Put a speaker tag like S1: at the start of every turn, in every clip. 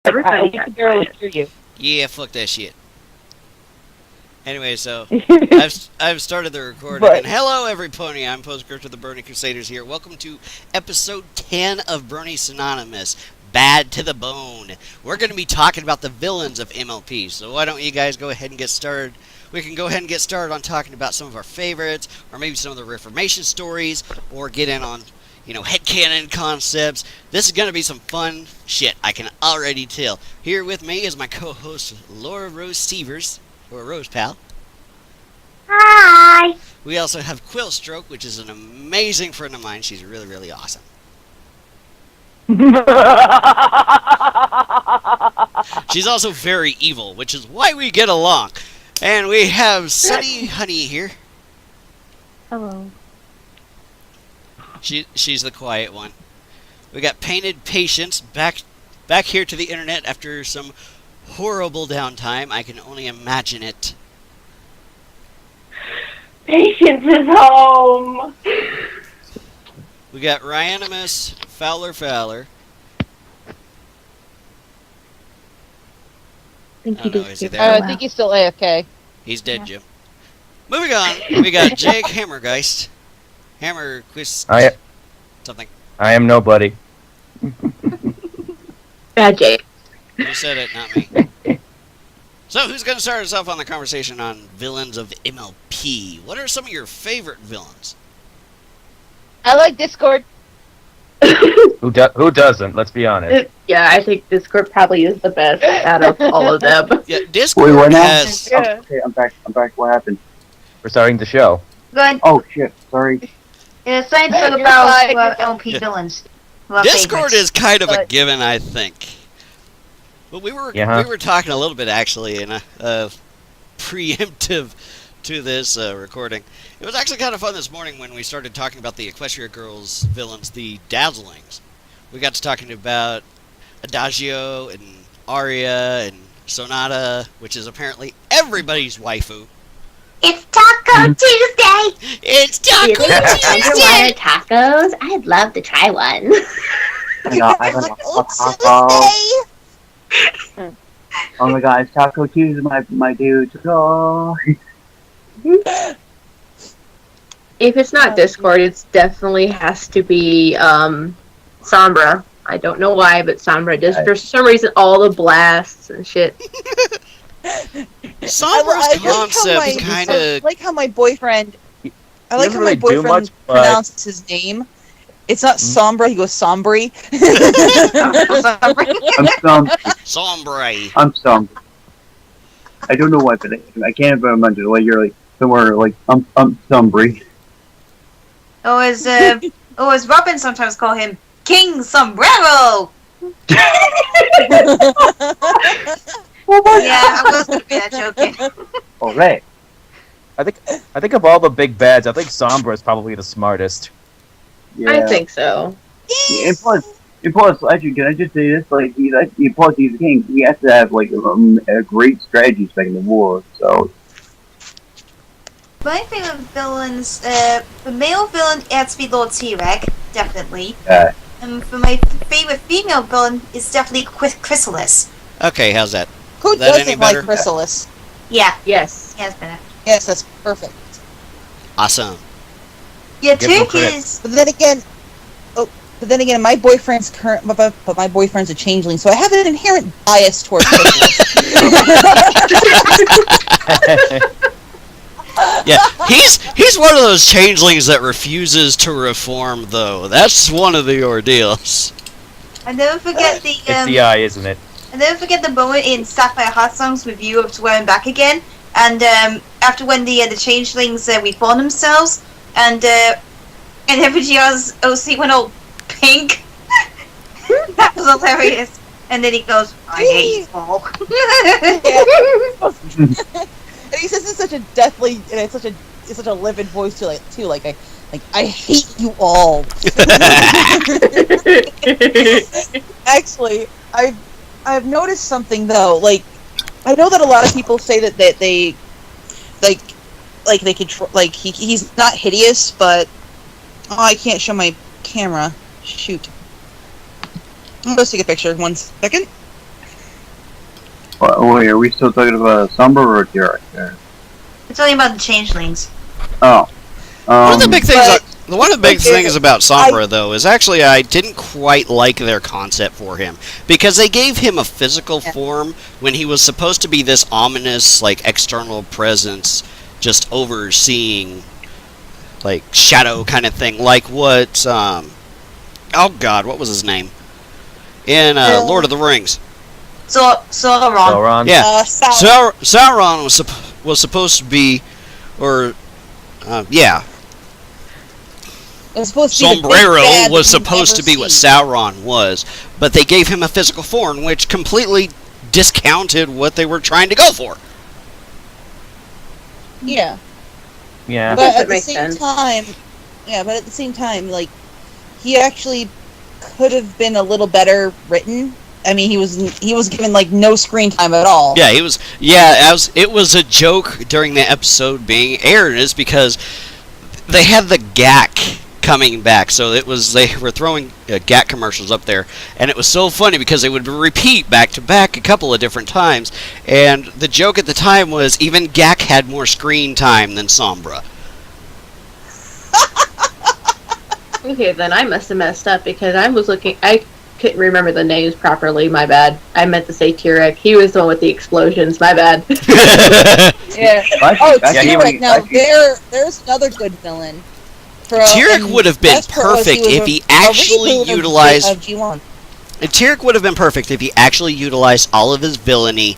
S1: Everybody can barely hear you.
S2: Yeah, fuck that shit. Anyway, so
S1: But
S2: I've started the recording. And hello, everybody. I'm Postgres of the Brony Crusaders here. Welcome to episode 10 of Bronies Synonymous. Bad to the bone. We're going to be talking about the villains of MLP. So why don't you guys go ahead and get started? We can go ahead and get started on talking about some of our favorites, or maybe some of the reformation stories, or get in on, headcanon concepts. This is going to be some fun shit, I can already tell. Here with me is my co-host, Laura Rose Stevers, or Rose Pal.
S3: Hi!
S2: We also have Quill Stroke, which is an amazing friend of mine. She's really, really awesome. She's also very evil, which is why we get along. And we have Sunny Honey here.
S3: Hello.
S2: She's the quiet one. We got Painted Patience back here to the internet after some horrible downtime. I can only imagine it.
S1: Patience is home.
S2: We got Ryanimous, Fowler.
S3: I think
S2: is he there?
S4: I think he's still AFK.
S2: He's dead, Jim. Moving on, we got Jake Hammerquist. Hammerquist. Something.
S5: I am nobody.
S1: Bad Jake.
S2: You said it, not me. So, who's going to start us off on the conversation on villains of MLP? What are some of your favorite villains?
S4: I like Discord.
S5: Who doesn't? Let's be honest.
S1: Yeah, I think Discord probably is the best out of all of them.
S2: Yeah, Discord has...
S6: Yeah. Okay, I'm back. What happened?
S5: We're starting the show.
S3: Good.
S6: Oh, shit. Sorry.
S3: It's time to talk about LP villains.
S2: Discord is kind of a given, I think. But we were talking a little bit, actually, in a preemptive to this recording. It was actually kind of fun this morning when we started talking about the Equestria Girls villains, the Dazzlings. We got to talking about Adagio and Aria and Sonata, which is apparently everybody's waifu.
S3: It's Taco Tuesday!
S2: It's Taco Tuesday!
S3: Underwater tacos? I'd love to try one.
S6: I don't know. Oh my god, it's Taco Tuesday, my dude. Oh.
S1: If it's not Discord, it definitely has to be Sombra. I don't know why, but Sombra does for some reason all the blasts and shit.
S2: Sombra's concept kind of...
S4: I like how my boyfriend...
S5: Much,
S4: pronounces his name. It's not Sombra, he goes Sombry.
S2: Sombray.
S6: I'm Sombra. I don't know why, but I can't imagine like you're like somewhere like I'm Sombry.
S3: As Robin sometimes call him King Sombrero! Yeah, I was gonna be that joking.
S6: Alright.
S5: I think of all the big bads, I think Sombra is probably the smartest.
S6: Yeah.
S1: I think so.
S6: Yeah, and plus, actually, can I just say this? Like, he's a king. He has to have like a great strategy to in the war. So.
S3: My favorite villains, the male villain has to be Lord T-Rex, definitely. And for my favorite female villain is definitely Chrysalis.
S2: Okay, how's that?
S4: Who
S2: That any
S4: doesn't like
S2: better?
S4: Chrysalis?
S3: Yeah.
S1: Yes.
S3: Yes, better.
S4: Yes, that's perfect.
S2: Awesome.
S3: Yeah,
S5: Give him
S3: Turk
S5: credit.
S3: is...
S4: But then again, my boyfriend's but my boyfriend's a changeling, so I have an inherent bias towards Chrysalis.
S2: Yeah, he's one of those changelings that refuses to reform, though. That's one of the ordeals.
S3: I never forget the...
S5: It's the eye, isn't it?
S3: I never forget the moment in Sapphire Heart Songs with you of swearing back again, and after when the changelings reform themselves, and everybody else OC went all pink. That was hilarious. And then he goes, "I hate you all."
S4: And he says it's such a deathly, and it's such a livid voice too. I hate you all. Actually, I've noticed something though. Like, I know that a lot of people say that they control. Like he's not hideous, but I can't show my camera. Shoot. Let's take a picture. 1 second.
S6: Wait, are we still talking about Sombra or Derek?
S3: We're talking about the changelings.
S6: Oh.
S2: One of the big things.
S4: but-
S2: One of the big things about Sombra, though, is actually I didn't quite like their concept for him because they gave him a physical form when he was supposed to be this ominous, like, external presence, just overseeing, like, shadow kind of thing, like what oh God, what was his name in Lord of the Rings?
S3: Sauron.
S5: Sauron.
S2: Yeah,
S4: Sauron.
S2: Sauron was supposed to be, or yeah.
S4: It was supposed to be the big
S2: Sombrero
S4: bad
S2: was
S4: that you've
S2: supposed to
S4: never
S2: be what
S4: seen.
S2: Sauron was, but they gave him a physical form, which completely discounted what they were trying to go for.
S4: Yeah.
S5: Yeah.
S4: But
S1: that
S4: at the
S1: makes
S4: same
S1: sense.
S4: time, like, he actually could have been a little better written. I mean, he was given like no screen time at all.
S2: Yeah, he was. Yeah, it was a joke during the episode being aired, is because they had the GAC coming back, so they were throwing GAC commercials up there, and it was so funny because they would repeat back to back a couple of different times, and the joke at the time was even GAC had more screen time than Sombra.
S1: Okay, then I must have messed up because I was looking. I couldn't remember the names properly. My bad. I meant to say Tyrek. He was the one with the explosions. My bad.
S4: Yeah.
S6: Actually,
S4: Oh, Tyrek. Now
S6: actually,
S4: there's another good villain.
S2: Tyrek would have been perfect if he actually utilized. Tyrek would have been perfect if he actually utilized all of his villainy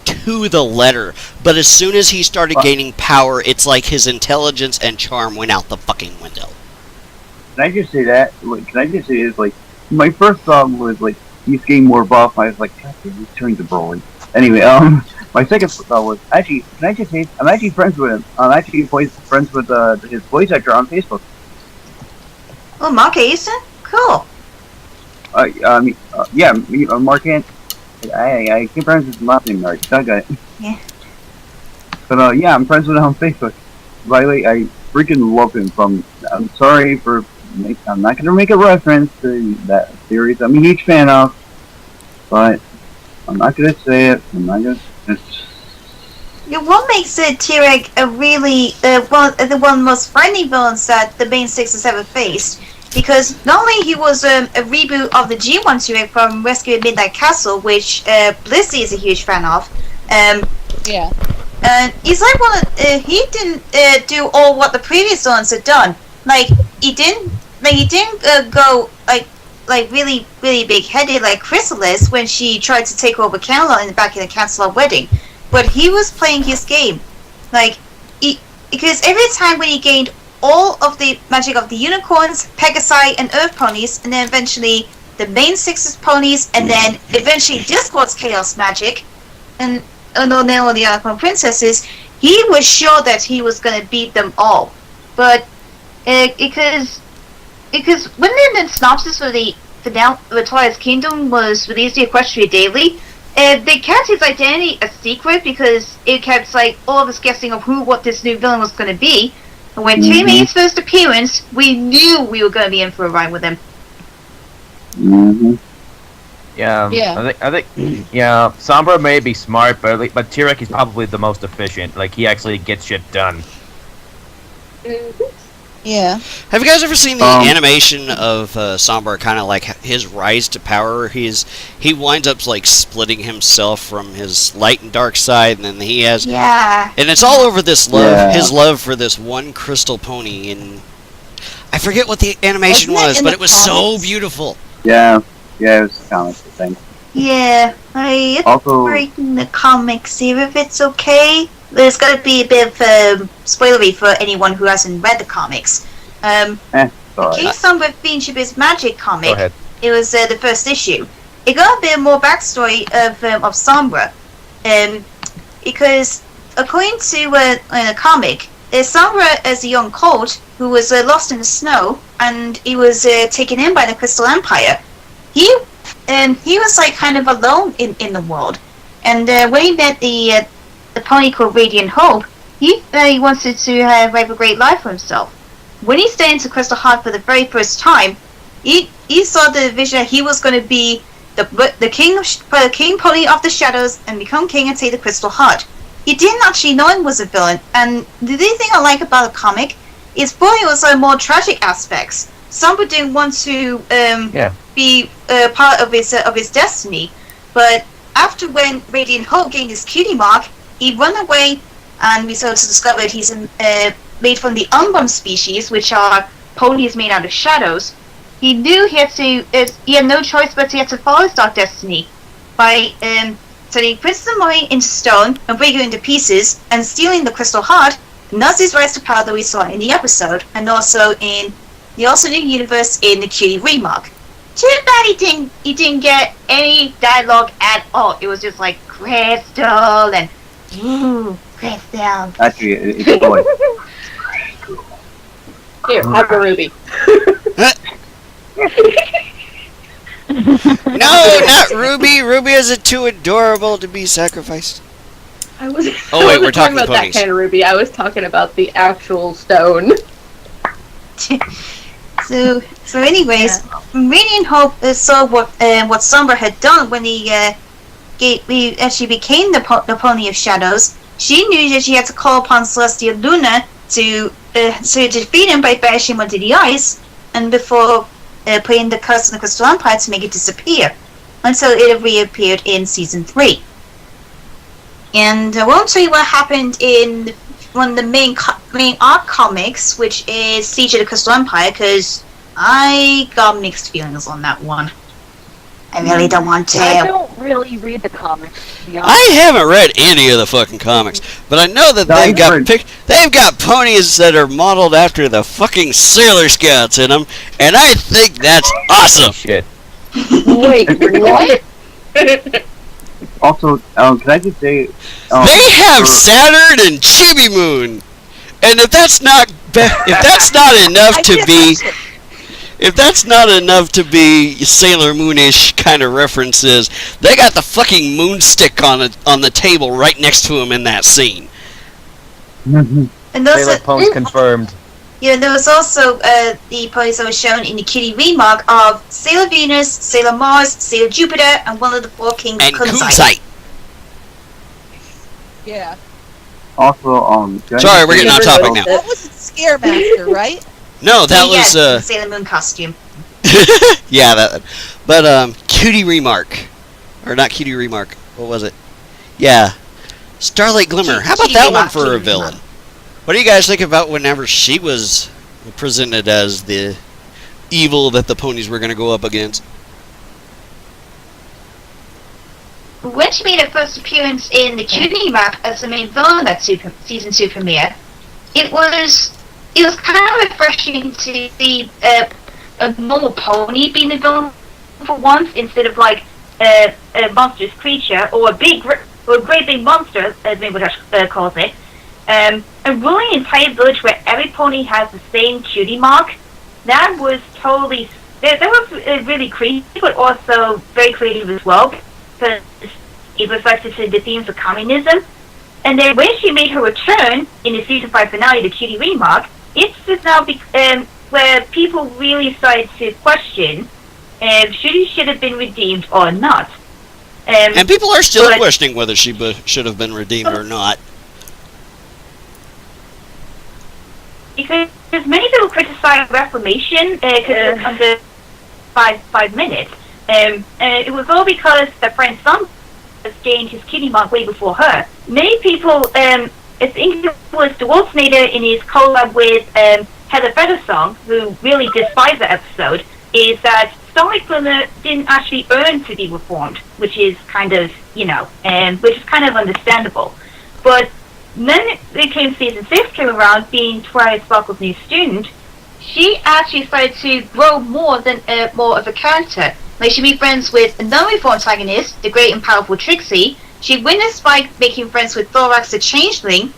S2: to the letter. But as soon as he started gaining power, it's like his intelligence and charm went out the fucking window.
S6: Can I just say that? Like, can I just say this? Like, my first thought was like he's getting more buff. I was like, God damn, he's turning to Brony. Anyway, my second thought was actually, can I just say I'm actually friends with him. I'm actually friends with his voice actor on Facebook.
S3: Oh, Mark Easton? Cool.
S6: Yeah, Mark Ant. I can't pronounce his last name right. That guy.
S3: Yeah.
S6: But yeah, I'm friends with him on Facebook. By the way, I freaking love him. I'm sorry for. I'm not gonna make a reference to that series. I'm a huge fan of, but I'm not gonna say it. I'm not gonna.
S3: Yeah, what makes Tyrek a really one of the most friendly villains that the main six has ever faced? Because not only he was a reboot of the G1 Tyrek from Rescue at Midnight Castle, which Blissey is a huge fan of.
S4: Yeah.
S3: And he's like he didn't do all what the previous villains had done. Like he didn't go like really big headed like Chrysalis when she tried to take over Camelot in the back in the Cancel Wedding. But he was playing his game, because every time when he gained all of the magic of the unicorns, Pegasi, and Earth ponies, and then eventually the main six's ponies, and then eventually Discord's chaos magic, and then all the unicorn princesses, he was sure that he was going to beat them all. But because when the synopsis for the Twilight's Kingdom was released to Equestria Daily, they kept his identity a secret because it kept like all of us guessing of what this new villain was going to be. And when Tay made his first appearance, we knew we were going to be in for a ride with him.
S5: Yeah.
S4: Yeah.
S5: I think. Yeah. Sombra may be smart, but Tyrek is probably the most efficient. Like he actually gets shit done.
S4: Yeah.
S2: Have you guys ever seen the animation of Sombra, kind of like his rise to power? He winds up like splitting himself from his light and dark side, and then he has and it's all over this love, his love for this one crystal pony, and I forget what the animation was, but it was so beautiful.
S6: Yeah, it was a comic thing.
S3: Yeah, it's
S6: Also,
S3: writing the comics here if it's okay. There's going to be a bit of spoilery for anyone who hasn't read the comics.
S6: sorry.
S3: King Sombra Fiendship is Magic comic.
S5: Go ahead.
S3: It was the first issue. It got a bit more backstory of Sombra, because according to a comic, Sombra is a young colt who was lost in the snow, and he was taken in by the Crystal Empire. He was like kind of alone in the world, and when he met the pony called Radiant Hope, he wanted to have a great life for himself. When he stayed into Crystal Heart for the very first time, he saw the vision that he was going to be the king pony of the shadows and become king and take the crystal heart. He didn't actually know he was a villain, and the thing I like about the comic is probably also more tragic aspects. Sombra didn't want to be part of his destiny, but after when Radiant Hope gained his cutie mark, he run away, and we sort of discovered he's made from the Umbrum species, which are ponies made out of shadows. He knew he had no choice but he had to follow his dark destiny by turning Princess Moy into stone and breaking her into pieces and stealing the crystal heart. And that's his rise to power that we saw in the episode, and also in the alternate universe in the cutie remark. Too bad he didn't get any dialogue at all. It was just like crystal and crystal.
S6: Actually, it's boy.
S1: Here, have a ruby.
S2: No, not Ruby. Ruby is too adorable to be sacrificed.
S1: I was.
S2: Oh, wait,
S1: I wasn't
S2: we're talking
S1: about
S2: ponies.
S1: that kind of ruby. I was talking about the actual stone.
S3: So anyways, Radiant Hope saw what Sombra had done when he actually became the Pony of Shadows. She knew that she had to call upon Celestial Luna to defeat him by bashing him under the ice, and before putting the curse on the Crystal Empire to make it disappear, until it reappeared in season 3. And I won't tell you what happened in one of the main arc comics, which is Siege of the Crystal Empire, because I got mixed feelings on that one. I really don't want to.
S7: I don't really read the comics, to be honest.
S2: I haven't read any of the fucking comics, but I know that they've got ponies that are modeled after the fucking Sailor Scouts in them, and I think that's awesome.
S5: Shit.
S1: Wait, what?
S6: Also, can I just say...
S2: They have Saturn and Chibi Moon, and if that's not enough to be Sailor Moonish kind of references, they got the fucking moon stick on the table right next to him in that scene.
S3: And those
S5: Sailor Ponies confirmed.
S3: Yeah, there was also the ponies that were shown in the kitty remark of Sailor Venus, Sailor Mars, Sailor Jupiter, and one of the 4 kings,
S2: And
S3: Kunzite.
S2: Kunzite.
S4: Yeah.
S6: Also,
S2: Sorry, we're getting off topic now.
S4: What was it? Scaremaster, right?
S2: No, that
S3: Yes,
S2: was
S3: Sailor Moon costume.
S2: yeah, that. But Cutie Remark, or not Cutie Remark. What was it? Yeah, Starlight Glimmer. How about
S3: Cutie
S2: that
S3: Remark,
S2: one for a
S3: Cutie
S2: villain?
S3: Remark.
S2: What do you guys think about whenever she was presented as the evil that the ponies were going to go up against?
S3: When she made her first appearance in the cutie map as the main villain of that season 2 premiere, it was kind of refreshing to see a normal pony being the villain for once, instead of like a monstrous creature or a great big monster, as Maywood calls it. And ruling an entire village where every pony has the same cutie mark, that was totally... That was really creepy, but also very creative as well, because it reflected the themes of communism. And then when she made her return in the season 5 finale, the cutie remark, it's just now where people really started to question she should have been redeemed or not.
S2: And people are still questioning whether she should have been redeemed or not.
S3: Because many people criticize Reformation because it's under 5 minutes. It was all because the French son gained his cutie mark way before her. Many people, I think it was the Waltznader in his collab with Heather Feathersong, who really despised the episode, is that Starlight Glimmer didn't actually earn to be reformed, which is kind of, which is kind of understandable. But then it came season 6 came around, being Twilight Sparkle's new student, she actually started to grow more of a character. Like, she made friends with another reformed antagonist, the great and powerful Trixie. She witnessed by making friends with Thorax the Changeling,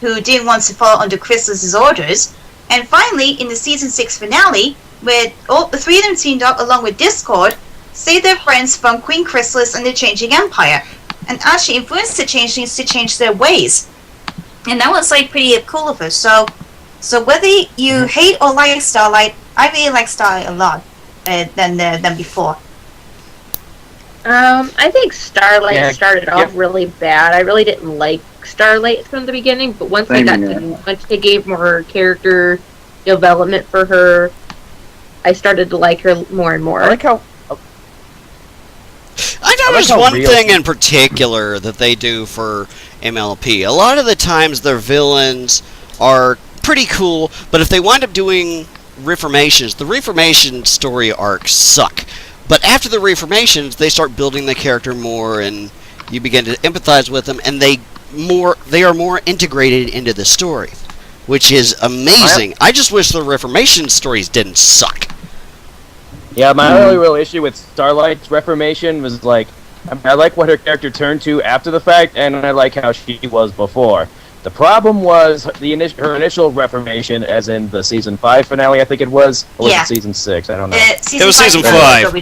S3: who didn't want to follow under Chrysalis' orders. And finally, in the season 6 finale, where all the 3 of them teamed up along with Discord, saved their friends from Queen Chrysalis and the Changing Empire, and actually influenced the Changelings to change their ways. And that was like pretty cool of her. So whether you hate or like Starlight, I really like Starlight a lot than before.
S1: I think Starlight
S5: Yeah,
S1: started off really bad. I really didn't like Starlight from the beginning, but once they gave more character development for her, I started to like her more and more.
S5: I like how.
S2: I noticed one thing in particular that they do for MLP. A lot of the times their villains are pretty cool, but if they wind up doing reformations, the reformation story arcs suck. But after the reformations, they start building the character more, and you begin to empathize with them, and they are more integrated into the story, which is amazing. I just wish the reformation stories didn't suck.
S5: Yeah, my only real issue with Starlight's reformation was like, I like what her character turned to after the fact, and I like how she was before. The problem was her initial reformation, as in the season 5 finale, I think it was, or was it season 6? I don't know.
S2: It was season 5.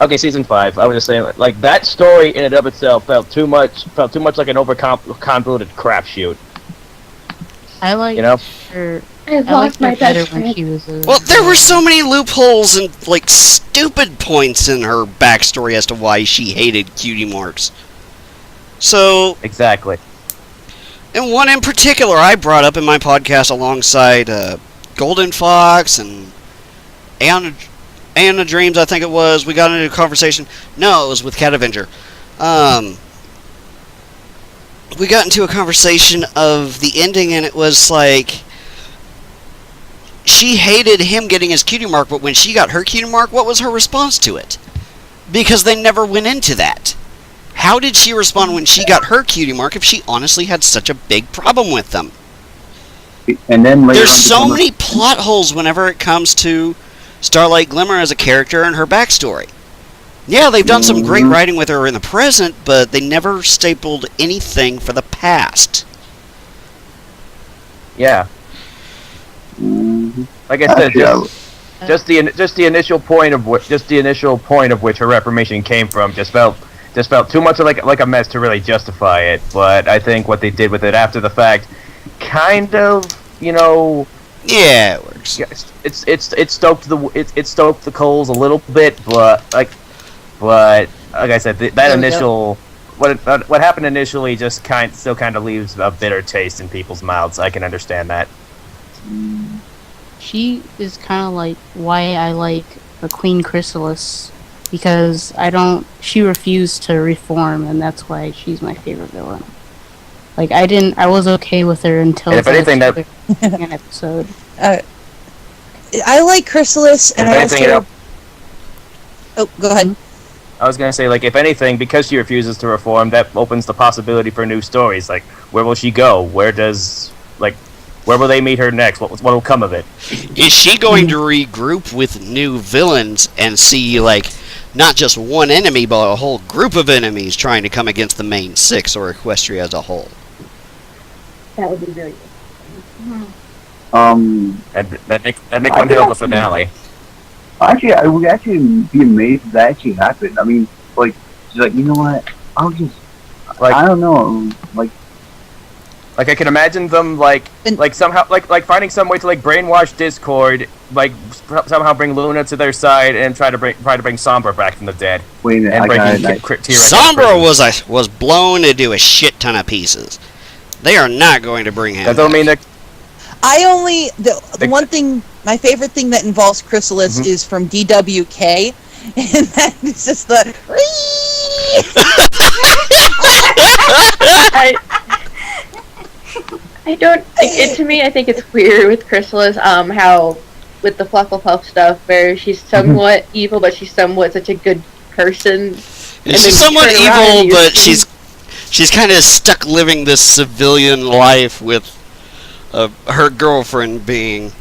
S5: Okay, season 5. I was just saying, like that story in and of itself felt too much like an convoluted crapshoot.
S8: I like her.
S1: I lost my
S8: better
S1: best
S8: when
S1: friend.
S8: she was a...
S2: Well, there were so many loopholes and like stupid points in her backstory as to why she hated cutie marks. So
S5: exactly.
S2: And one in particular I brought up in my podcast alongside Golden Fox and Anna Dreams, I think it was. We got into a conversation. No, it was with Cat Avenger. We got into a conversation of the ending, and it was like she hated him getting his cutie mark, but when she got her cutie mark, what was her response to it? Because they never went into that. How did she respond when she got her cutie mark if she honestly had such a big problem with them?
S6: And then later
S2: there's so many plot holes whenever it comes to Starlight Glimmer as a character and her backstory. Yeah, they've done some great writing with her in the present, but they never stapled anything for the past.
S5: Yeah. Like I said, just the initial point of which her reformation came from just felt too much like a mess to really justify it. But I think what they did with it after the fact, kind of,
S2: yeah, it works.
S5: It stoked the coals a little bit, but like I said, that initial what happened initially just still kind of leaves a bitter taste in people's mouths. I can understand that.
S8: She is kind of like why I like the Queen Chrysalis, because she refused to reform, and that's why she's my favorite villain. Like, I was okay with her until
S5: if anything,
S8: an episode.
S4: I like Chrysalis, and I also... Oh, go ahead.
S5: I was going to say, like, if anything, because she refuses to reform, that opens the possibility for new stories. Like, where will she go? Where will they meet her next? What will come of it?
S2: Is she going to regroup with new villains and see, like, not just one enemy, but a whole group of enemies trying to come against the main 6 or Equestria as a whole?
S1: That would be very
S5: good. That make one hell of a finale.
S6: Actually, I would actually be amazed if that actually happened. I mean, like, she's like, you know what? I'll just, I don't know, like
S5: I can imagine them somehow finding some way to brainwash Discord, somehow bring Luna to their side and try to bring Sombra back from the dead.
S6: Wait a minute,
S2: Sombra was blown into a shit ton of pieces. They are not going to bring him.
S5: That don't mean that.
S4: The one thing, my favorite thing that involves Chrysalis is from DWK, and that is just the.
S1: I don't think it. To me, I think it's weird with Chrysalis. How with the Flufflepuff stuff, where she's somewhat evil, but she's somewhat such a good person.
S2: She's somewhat evil, but she's kind of stuck living this civilian life with her girlfriend being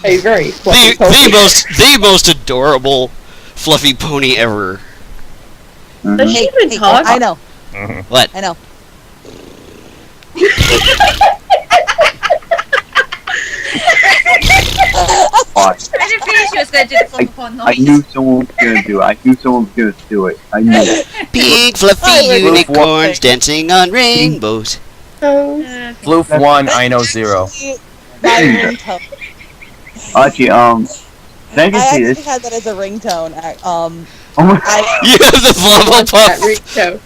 S1: a very fluffy
S2: the most adorable fluffy pony ever.
S1: Does she even talk?
S4: I know.
S2: What?
S4: I know.
S6: I knew someone was gonna do it. I knew someone was gonna do it. I knew it.
S2: Big fluffy unicorns dancing on rainbows.
S5: Floof 1, I know 0.
S6: Actually, Can I just
S4: I
S6: say
S4: actually
S6: this?
S4: had that as a ringtone.
S6: Oh my
S2: You have the
S1: That
S2: Flufflepuff.
S1: ringtone.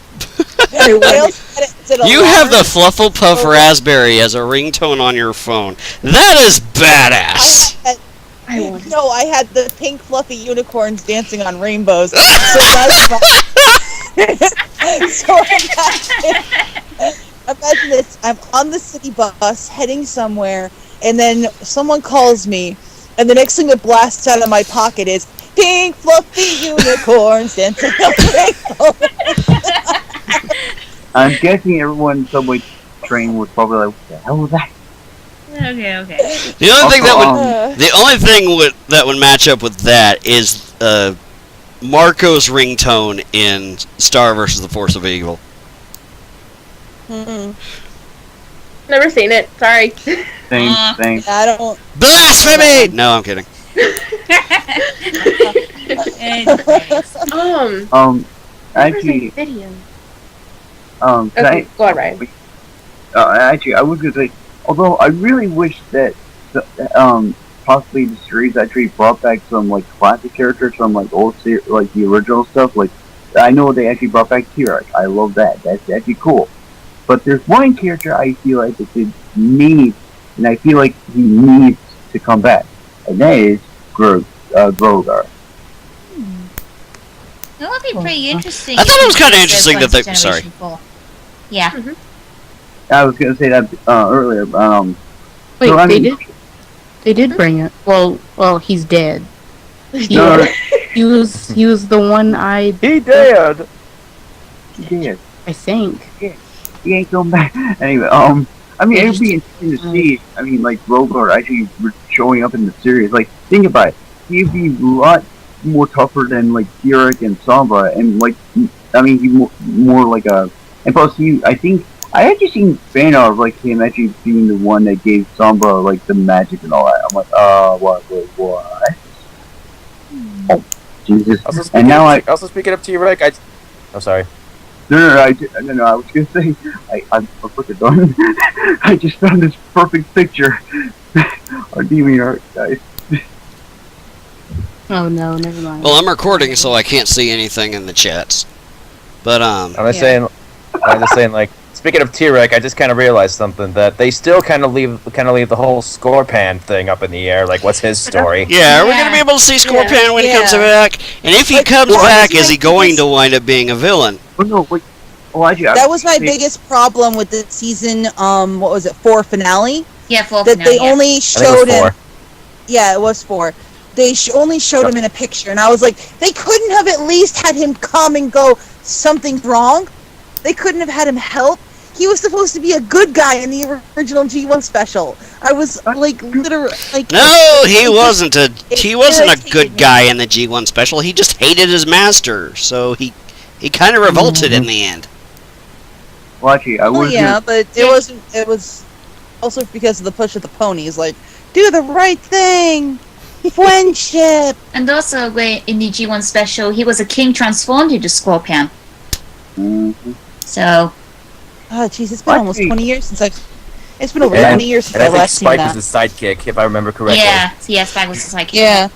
S4: I also had it as an
S2: You have the
S4: alarm.
S2: Flufflepuff Raspberry as a ringtone on your phone. That is badass.
S4: I had the pink fluffy unicorns dancing on rainbows. So that's so imagine this. I'm on the city bus heading somewhere, and then someone calls me, and the next thing that blasts out of my pocket is pink fluffy unicorns dancing on rainbows.
S6: I'm guessing everyone in subway train was probably like, what the hell was that?
S7: Okay.
S2: The only thing that would
S4: Uh,
S2: the only thing that would match up with that is Marco's ringtone in Star vs. the Force of Evil.
S4: mm-mm.
S1: Never seen it. Sorry.
S6: Same.
S4: I don't.
S2: Blasphemy! No, I'm kidding.
S6: Actually,
S1: Video.
S6: can
S1: Okay, go on, Ryan.
S6: actually, I was gonna say, although I really wish that, possibly the series actually brought back some like classic characters from like like the original stuff. Like, I know they actually brought back T-Rex. I love that. That's actually cool. But there's one character I feel like it needs, and I feel like he needs to come back, and that is Grogar.
S7: That would be pretty interesting.
S2: I thought it was kinda
S7: if
S2: interesting
S7: there's
S2: that
S7: one
S2: they- sorry.
S7: Generation 4. Yeah.
S6: I was gonna say that earlier.
S8: Wait,
S6: so, I
S8: they
S6: mean,
S8: did. They did bring it. Well, he's dead.
S6: No,
S8: He was the one-eyed.
S5: He did.
S6: yeah.
S8: I think.
S6: He ain't coming back. Anyway, I mean, it'd be interesting to see. I mean, like Rogar actually showing up in the series. Like, think about it. He'd be a lot more tougher than like Eric and Sombra, and like, I mean, he's more like a. And plus, I think I actually seen fan art of like him actually being the one that gave Sombra like the magic and all that. I'm like, what? Oh, Jesus! And now
S5: Also speaking of T-Rex, I'm sorry.
S6: No, I was gonna say, I'm fucking done. I just found this perfect picture. Our DeviantArt, guys.
S8: Oh no, never mind.
S2: Well, I'm recording, so I can't see anything in the chats. But
S5: I'm just saying, like, speaking of T-Rex, I just kind of realized something, that they still kind of leave the whole Scorpan thing up in the air. Like, what's his story?
S2: yeah, are we gonna be able to see Scorpion when he comes back? And if he
S4: Like,
S2: comes
S4: well,
S2: back,
S4: it's
S2: is he
S4: like
S2: going
S4: this-
S2: to wind up being a villain?
S6: Oh no, wait. Oh, actually,
S4: That was my biggest problem with the season. What was it? 4 finale.
S7: Yeah, for
S4: That they
S7: finale, yeah.
S4: only
S5: I think
S4: showed
S5: it was
S4: him. Yeah, it was 4. They only showed him in a picture, and I was like, they couldn't have at least had him come and go, something's wrong. They couldn't have had him help. He was supposed to be a good guy in the original G1 special. I was like, literally, like.
S2: No, he wasn't a
S4: irritated
S2: good
S4: me.
S2: guy in the G1 special. He just hated his master, so he kind of revolted in the end.
S6: Well, actually, I
S4: Well,
S6: was.
S4: yeah, but it wasn't. It was also because of the push of the ponies. Like, do the right thing, friendship.
S7: And also, when in the G1 special, he was a king transformed into Scorpion.
S6: Mhm.
S7: So,
S4: Oh, jeez, it's been almost
S6: Actually-
S4: 20 years since It's been over
S5: And-
S4: 20 years since
S5: And
S4: I
S5: I think
S4: last seen
S5: Spike
S4: that.
S5: was his sidekick, if I remember correctly.
S7: yeah, Spike was just like,
S4: Yeah.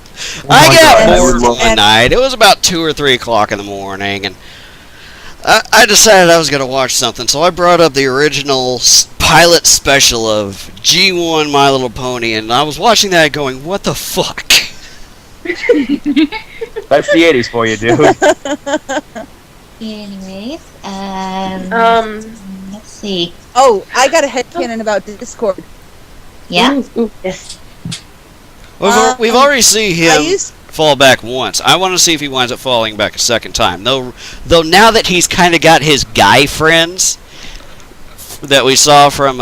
S2: I
S6: my
S2: got
S6: God, I
S2: bored
S6: would love-
S2: one night. It was about 2 or 3 o'clock in the morning, and I decided I was going to watch something, so I brought up the original pilot special of G1 My Little Pony, and I was watching that going, what the fuck?
S5: That's the 80s for you, dude.
S7: Anyways, let's see.
S4: Oh, I got a headcanon about Discord.
S7: Yeah.
S1: Ooh, yes.
S2: We've already seen
S4: I
S2: him
S4: used
S2: fall back once. I want to see if he winds up falling back a second time. Though now that he's kind of got his guy friends that we saw from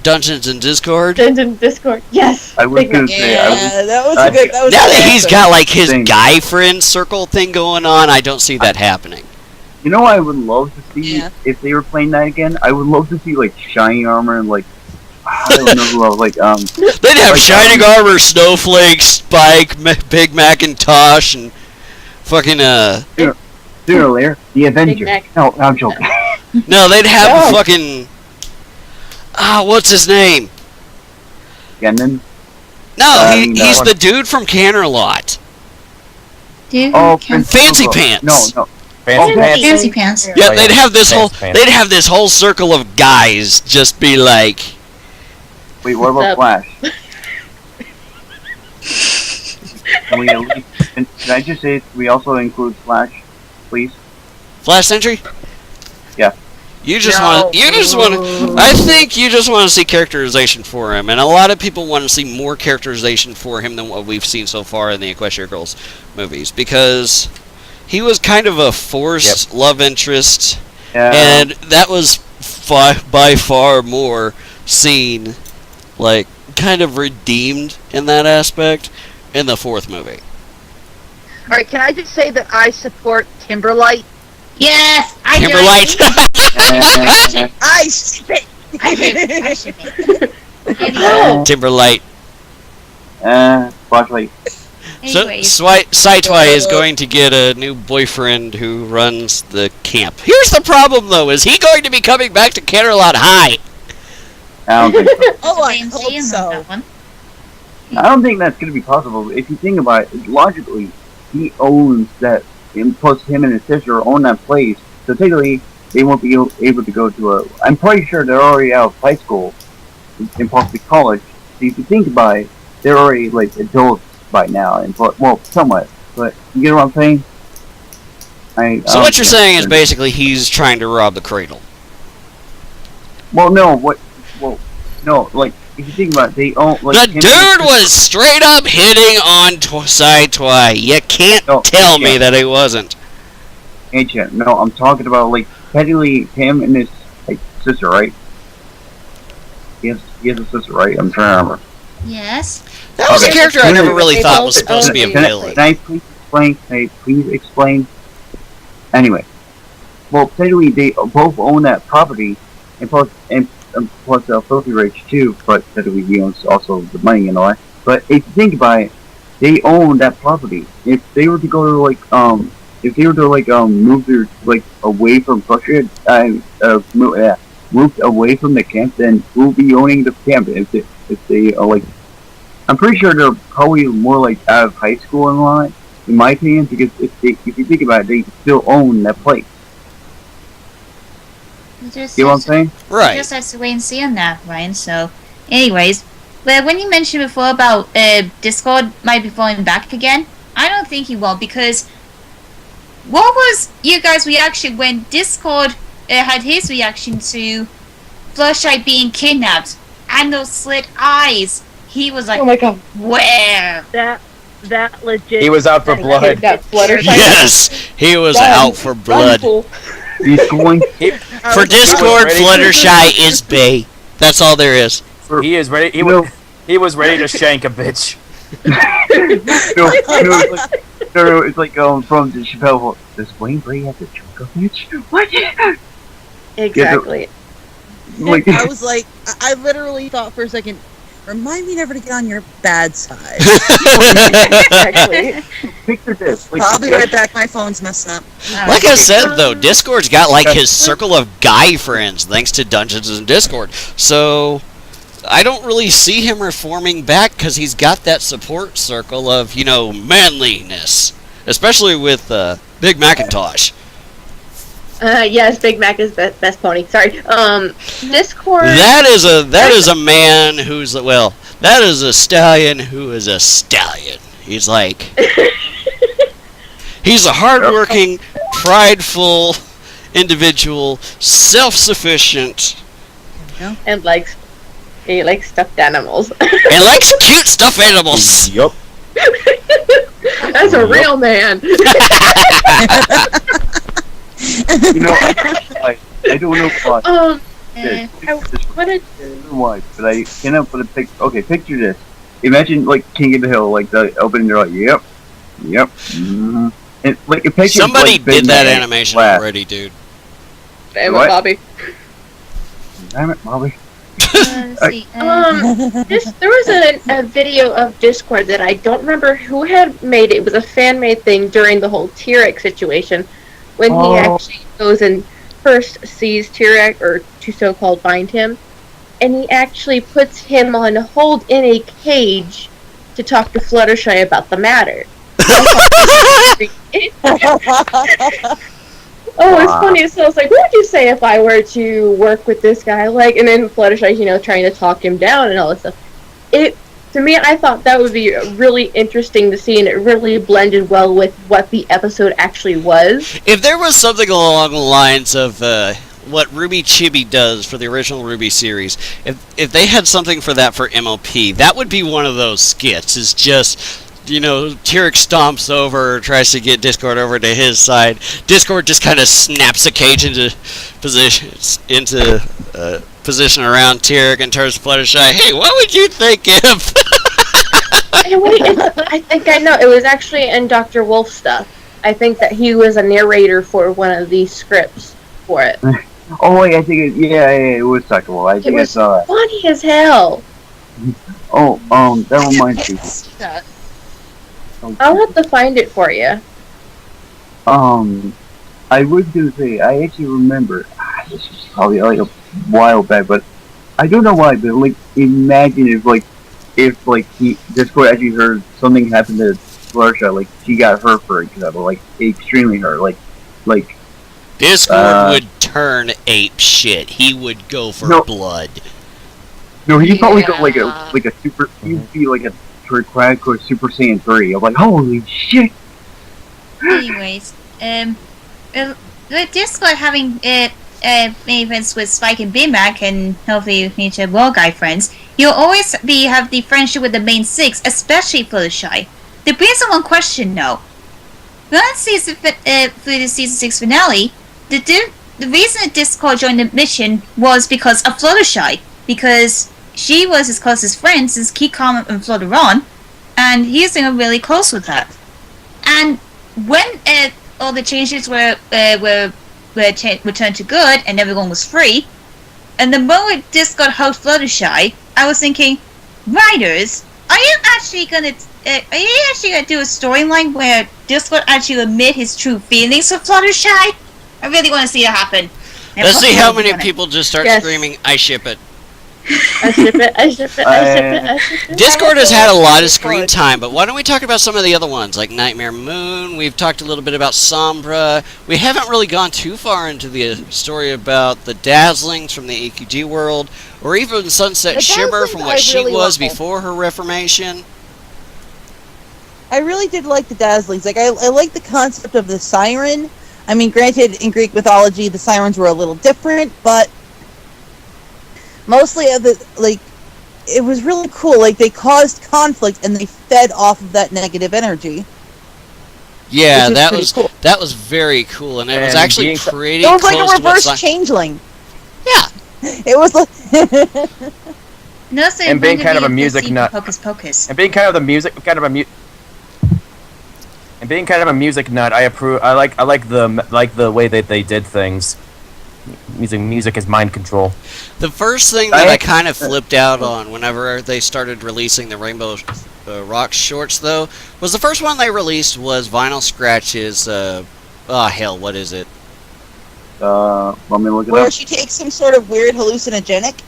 S2: Dungeons and Discord.
S1: Dungeon Discord. Yes.
S6: I was
S1: Big
S6: gonna
S1: one.
S6: say,
S4: yeah, that was
S6: I-
S4: a good. That was
S2: Now
S4: a
S2: that
S4: good
S2: he's
S4: answer.
S2: got like his
S6: Thing.
S2: guy friend circle thing going on, I don't see that happening.
S6: you know, what I would love to see
S4: Yeah.
S6: if they were playing that again. I would love to see like shiny armor and like I don't know who else, like
S2: They'd have
S6: Like,
S2: Shining Armor, Snowflake, Spike, Big Macintosh, and fucking
S6: sooner or later the Avenger.
S1: Mac.
S6: No, I'm joking.
S2: No, they'd have
S1: No.
S2: fucking what's his name?
S6: And then
S2: No, he's the dude from Canterlot.
S7: Dude,
S6: Oh,
S2: Fancy Pants.
S6: No.
S5: Fancy pants.
S7: Fancy pants.
S2: Yeah,
S5: Oh, yeah.
S2: they'd have this whole
S5: Fancy pants.
S2: circle of guys just be like,
S6: Wait, what about Flash? Can we at least, can I just say we also include Flash, please?
S2: Flash Sentry?
S6: Yeah.
S2: You just want I think you just want to see characterization for him, and a lot of people want to see more characterization for him than what we've seen so far in the Equestria Girls movies, because he was kind of a forced love interest, and that was by far more seen, like, kind of redeemed in that aspect in the fourth movie.
S9: Alright, can I just say that I support Timberlight?
S7: Yes, I do.
S2: Timberlight.
S4: I spit.
S7: I ship it.
S2: Timberlight.
S6: Flashlight.
S2: So,
S7: Anyways,
S2: Saitwai is going to get a new boyfriend who runs the camp. Here's the problem, though. Is he going to be coming back to Canterlot High?
S6: I don't think so.
S4: Oh, I
S7: Fancy
S4: hope
S7: and
S4: so.
S7: that one.
S6: I don't think that's going to be possible. If you think about it, logically, he owns that, and plus him and his sister own that place. So technically, they won't be able to go to a... I'm pretty sure they're already out of high school and possibly college. So if you think about it, they're already, like, adults by now. And well, somewhat. But you get what I'm saying?
S2: So what you're saying is basically he's trying to rob the cradle.
S6: Well, no, no, like, if you think about it, they own... Like,
S2: The dude was straight up hitting on Saitwai. You can't tell me that he wasn't.
S6: Ancient. No, I'm talking about, like, technically him and his, like, sister, right? He has a sister, right? I'm trying to remember.
S7: Yes.
S2: That was a
S6: Okay.
S2: character I never really thought was supposed to be a
S6: Can
S2: villain.
S6: I please explain? Can I please explain? Anyway. Well, technically they both own that property, and plus Filthy Rich too, but technically he owns also the money and all that. But if you think about it, they own that property. If they were to go to move their, like, away from Prussia, moved away from the camp, then who'll be owning the camp? If they are, like, I'm pretty sure they're probably more like out of high school and all that, in my opinion, because if you think about it, they still own that place. You know what I'm saying?
S2: Right.
S7: Just have to wait and see on that, Ryan. So, anyways, but when you mentioned before about Discord might be falling back again, I don't think he will, because what was you guys' reaction when Discord had his reaction to Flashlight being kidnapped and those slit eyes? He was like,
S1: Oh my god.
S7: where?
S9: That legit.
S5: He was out for blood.
S1: That Fluttershy.
S2: Yes, he was out for blood.
S6: He's going.
S2: For Discord, Fluttershy is bae. That's all there is.
S5: He is ready. He was ready to shank a bitch.
S6: No, it's like from the Chappelle. Does Wayne Brady have to choke a bitch? What?
S1: Exactly.
S6: Like,
S4: I was like, I literally thought for a second, remind me never to get on your bad side.
S1: Exactly.
S6: picture this. Like,
S4: I'll be right back. My phone's messing up.
S2: Like I said, though, Discord's got like his circle of guy friends thanks to Dungeons and Discord. So I don't really see him reforming back because he's got that support circle of, manliness, especially with Big Macintosh.
S1: Yes, Big Mac is best pony. Sorry. Discord.
S2: That is a man who's that is a stallion who is a stallion. He's like he's a hardworking, prideful individual, self-sufficient,
S1: And he likes stuffed animals.
S2: and likes cute stuffed animals.
S5: Yup.
S1: That's a real man.
S6: I don't know why. Why? But I cannot put a picture. Okay, picture this. Imagine like King of the Hill, like the opening. They're like, yep. Mm-hmm. And like a picture.
S2: Somebody
S6: like,
S2: did that
S6: Batman
S2: animation
S6: laugh.
S2: already, dude.
S1: Damn it,
S6: What?
S1: Bobby.
S6: Damn it, Bobby.
S7: Let's see.
S1: There was a video of Discord that I don't remember who had made it. It was a fan-made thing during the whole T-Rex situation, when he actually goes and first sees T-Rex, or to so-called find him, and he actually puts him on hold in a cage to talk to Fluttershy about the matter. Oh, it's funny. So I was like, what would you say if I were to work with this guy? Like, and then Fluttershy, trying to talk him down and all this stuff. To me, I thought that would be really interesting to see, and it really blended well with what the episode actually was.
S2: If there was something along the lines of what Ruby Chibi does for the original Ruby series, if they had something for that for MLP, that would be one of those skits. It's just, Tyrek stomps over, tries to get Discord over to his side. Discord just kind of snaps the cage into position around Tyrek and turns to Fluttershy. Hey, what would you think if?
S1: I think I know. It was actually in Dr. Wolf stuff. I think that he was a narrator for one of these scripts for it.
S6: Oh wait, I think it was Dr. Wolf. I think I saw that.
S1: Funny as hell.
S6: Oh, that reminds me.
S1: I'll have to find it for you.
S6: I was gonna say, I actually remember, this was probably like a while back, but I don't know why, but like, imagine if Discord actually heard something happen to Fluttershy, like, she got hurt, for example, like, extremely hurt, like,
S2: Discord would turn ape shit. He would go for blood.
S6: No, he'd probably go like a super, he'd be like a Crack or Super Saiyan 3. I'm like, holy shit!
S7: Anyways, with Discord having many friends with Spike and Beanbag, and hopefully future World Guy friends, you'll always have the friendship with the main six, especially Fluttershy. That brings up one question though. Last season, for the season 6 finale, the reason that Discord joined the mission was because of Fluttershy, because she was his closest friend since Keycom and Flutteron, and he's been really close with her. And when all the changes were turned to good and everyone was free, and the moment Discord helped Fluttershy, I was thinking, writers, are you actually gonna do a storyline where Discord actually admit his true feelings for Fluttershy? I really want to see it happen.
S2: Let's see how many people just start screaming, I ship it.
S1: I ship it, I ship it, I ship it, I ship it.
S2: Discord has had a lot of screen time, but why don't we talk about some of the other ones, like Nightmare Moon. We've talked a little bit about Sombra. We haven't really gone too far into the story about the Dazzlings from the AQG world, or even Sunset Shimmer from what she was before her reformation.
S4: I really did like the Dazzlings. Like, I like the concept of the siren. I mean, granted, in Greek mythology, the sirens were a little different, but mostly, it was really cool. Like, they caused conflict, and they fed off of that negative energy.
S2: Yeah, that was very cool, and it was actually pretty
S4: close. It was
S2: like
S4: a reverse changeling.
S2: Yeah.
S4: It was like...
S7: and
S5: being kind of a music nut.
S7: Hocus Pocus.
S5: And being kind of a music nut, I approve. I like the way that they did things. Music is mind control.
S2: The first thing that I kind of flipped out on whenever they started releasing the Rainbow Rock shorts, though, was the first one they released was Vinyl Scratch's, what is it?
S6: Let me look it up.
S4: Where she takes some sort of weird hallucinogenic?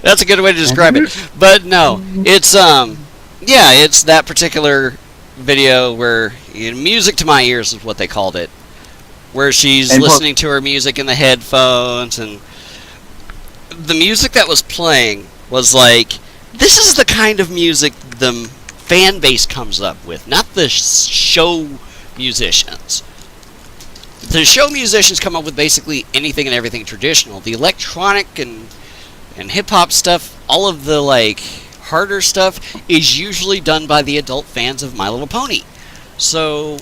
S2: That's a good way to describe it. But no, it's, it's that particular video where, music to my ears is what they called it. Where she's listening to her music in the headphones, and the music that was playing was like, this is the kind of music the fan base comes up with, not the show musicians. The show musicians come up with basically anything and everything traditional. The electronic and hip-hop stuff, all of the, harder stuff, is usually done by the adult fans of My Little Pony. So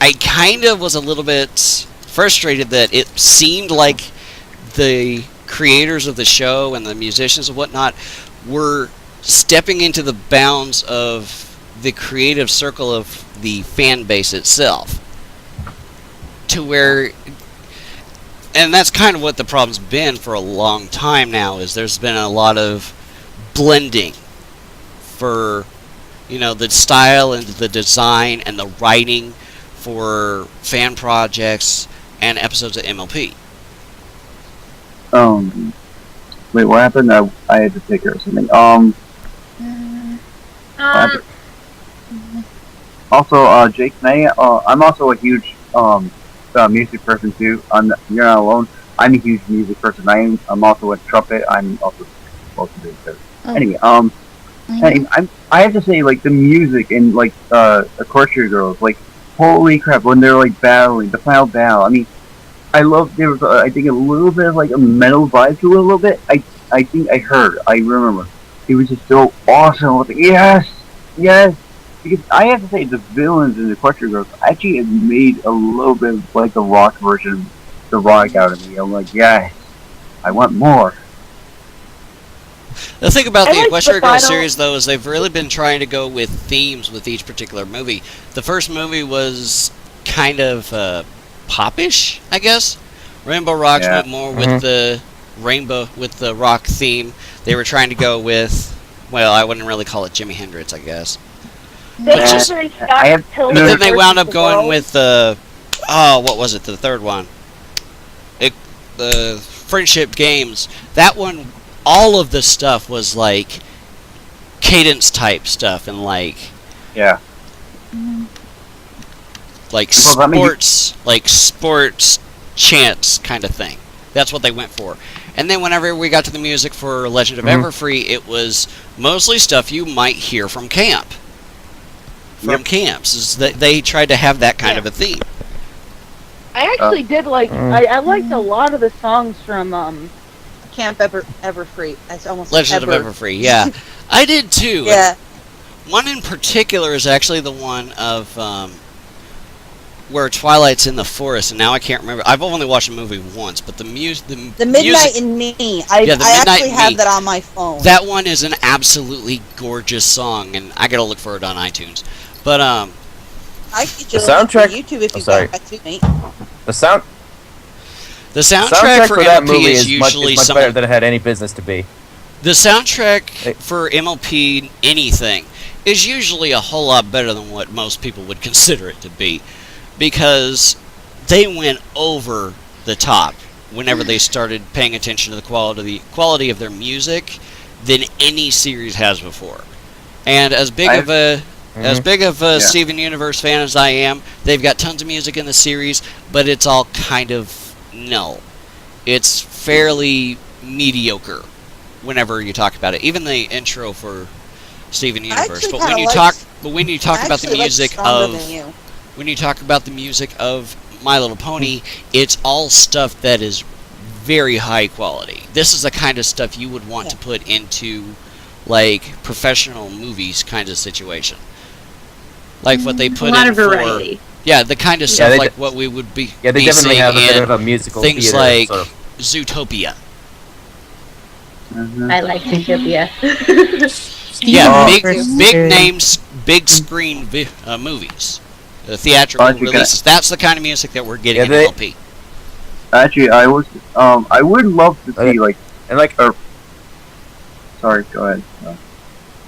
S2: I kind of was a little bit frustrated that it seemed like the creators of the show and the musicians and whatnot were stepping into the bounds of the creative circle of the fan base itself. To where, and that's kind of what the problem's been for a long time now, is there's been a lot of blending for, the style and the design and the writing for fan projects and episodes of MLP.
S6: Wait, what happened? I had to take care of something. Also, Jake, I'm also a huge music person too. You're not alone. I'm a huge music person. I'm also a trumpet. I'm also supposed to do this. Anyway, I have to say, like, the music in like the Courtshire Girls, like, holy crap, when they're like battling the final battle. I mean, I love there was I think a little bit of like a metal vibe to it a little bit. I think I remember it was just so awesome. I was like, yes. Because I have to say, the villains in the Courtshire Girls actually have made a little bit of like the rock version, the rock out of me. I'm like, yes, I want more.
S2: The thing about the
S1: like
S2: Equestria
S1: the
S2: Girls
S1: final-
S2: series, though, is they've really been trying to go with themes with each particular movie. The first movie was kind of popish, I guess. Rainbow Rocks went more with the rainbow, with the rock theme. They were trying to go with, well, I wouldn't really call it Jimi Hendrix, I guess.
S1: They
S2: But just-
S1: actually
S6: I
S1: stopped
S6: have-
S1: Pillar
S2: But then they
S1: versus
S2: wound up
S1: the
S2: going
S1: World.
S2: with what was it? The third one, the Friendship Games. That one, all of the stuff was like cadence type stuff and like
S6: Yeah. Well, that may be-
S2: sports chants kind of thing. That's what they went for. And then whenever we got to the music for Legend of Everfree, it was mostly stuff you might hear from camp. From camps, is that they tried to have that kind of a theme.
S9: I actually did like. I liked a lot of the songs from
S4: Camp Everfree. That's almost
S2: Legend of Everfree, yeah. I did too.
S4: Yeah.
S2: One in particular is actually the one of where Twilight's in the forest, and now I can't remember. I've only watched the movie once, but the
S4: The Midnight in Me. I
S2: Yeah, The Midnight
S4: actually
S2: in
S4: have
S2: Me.
S4: that on my phone.
S2: that one is an absolutely gorgeous song, and I gotta look for it on iTunes. But
S4: I could
S5: The
S4: just look
S5: soundtrack-
S4: on YouTube if
S5: oh,
S4: you
S5: sorry.
S4: got that too, mate.
S5: The soundtrack
S2: the soundtrack for
S5: that
S2: MLP
S5: movie
S2: is
S5: is much
S2: usually
S5: better than it had any business to be.
S2: the soundtrack for MLP anything is usually a whole lot better than what most people would consider it to be, because they went over the top whenever they started paying attention to the quality of their music than any series has before. And as big of a Steven Universe fan as I am, they've got tons of music in the series, but it's all kind of null. It's fairly mediocre whenever you talk about it. Even the intro for Steven Universe.
S4: actually
S2: But when
S4: kinda
S2: you
S4: like-
S2: talk when you talk
S4: I
S2: about the
S4: actually like
S2: music
S4: Stronger
S2: of
S4: Than You.
S2: when you talk about the music of My Little Pony, it's all stuff that is very high quality. This is the kind of stuff you would want to put into like professional movies kind of situation. Like what they
S1: A
S2: put
S1: lot
S2: in
S1: of variety.
S2: for yeah, the kind of stuff
S5: they
S2: like
S5: d-
S2: what we would be
S5: Yeah, they
S2: be
S5: definitely
S2: seeing
S5: have a bit
S2: in
S5: of a musical
S2: things
S5: theater
S2: like
S5: sort of.
S2: Zootopia.
S1: I like Utopia.
S2: Yeah,
S8: Universe
S2: big
S8: is-
S2: names, big screen movies, theatrical
S6: Aren't you gonna-
S2: releases. That's the kind of music that we're getting
S5: Yeah,
S2: in
S5: they-
S2: LP.
S6: Actually, I would love to see like.
S5: And like,
S6: Sorry, go ahead.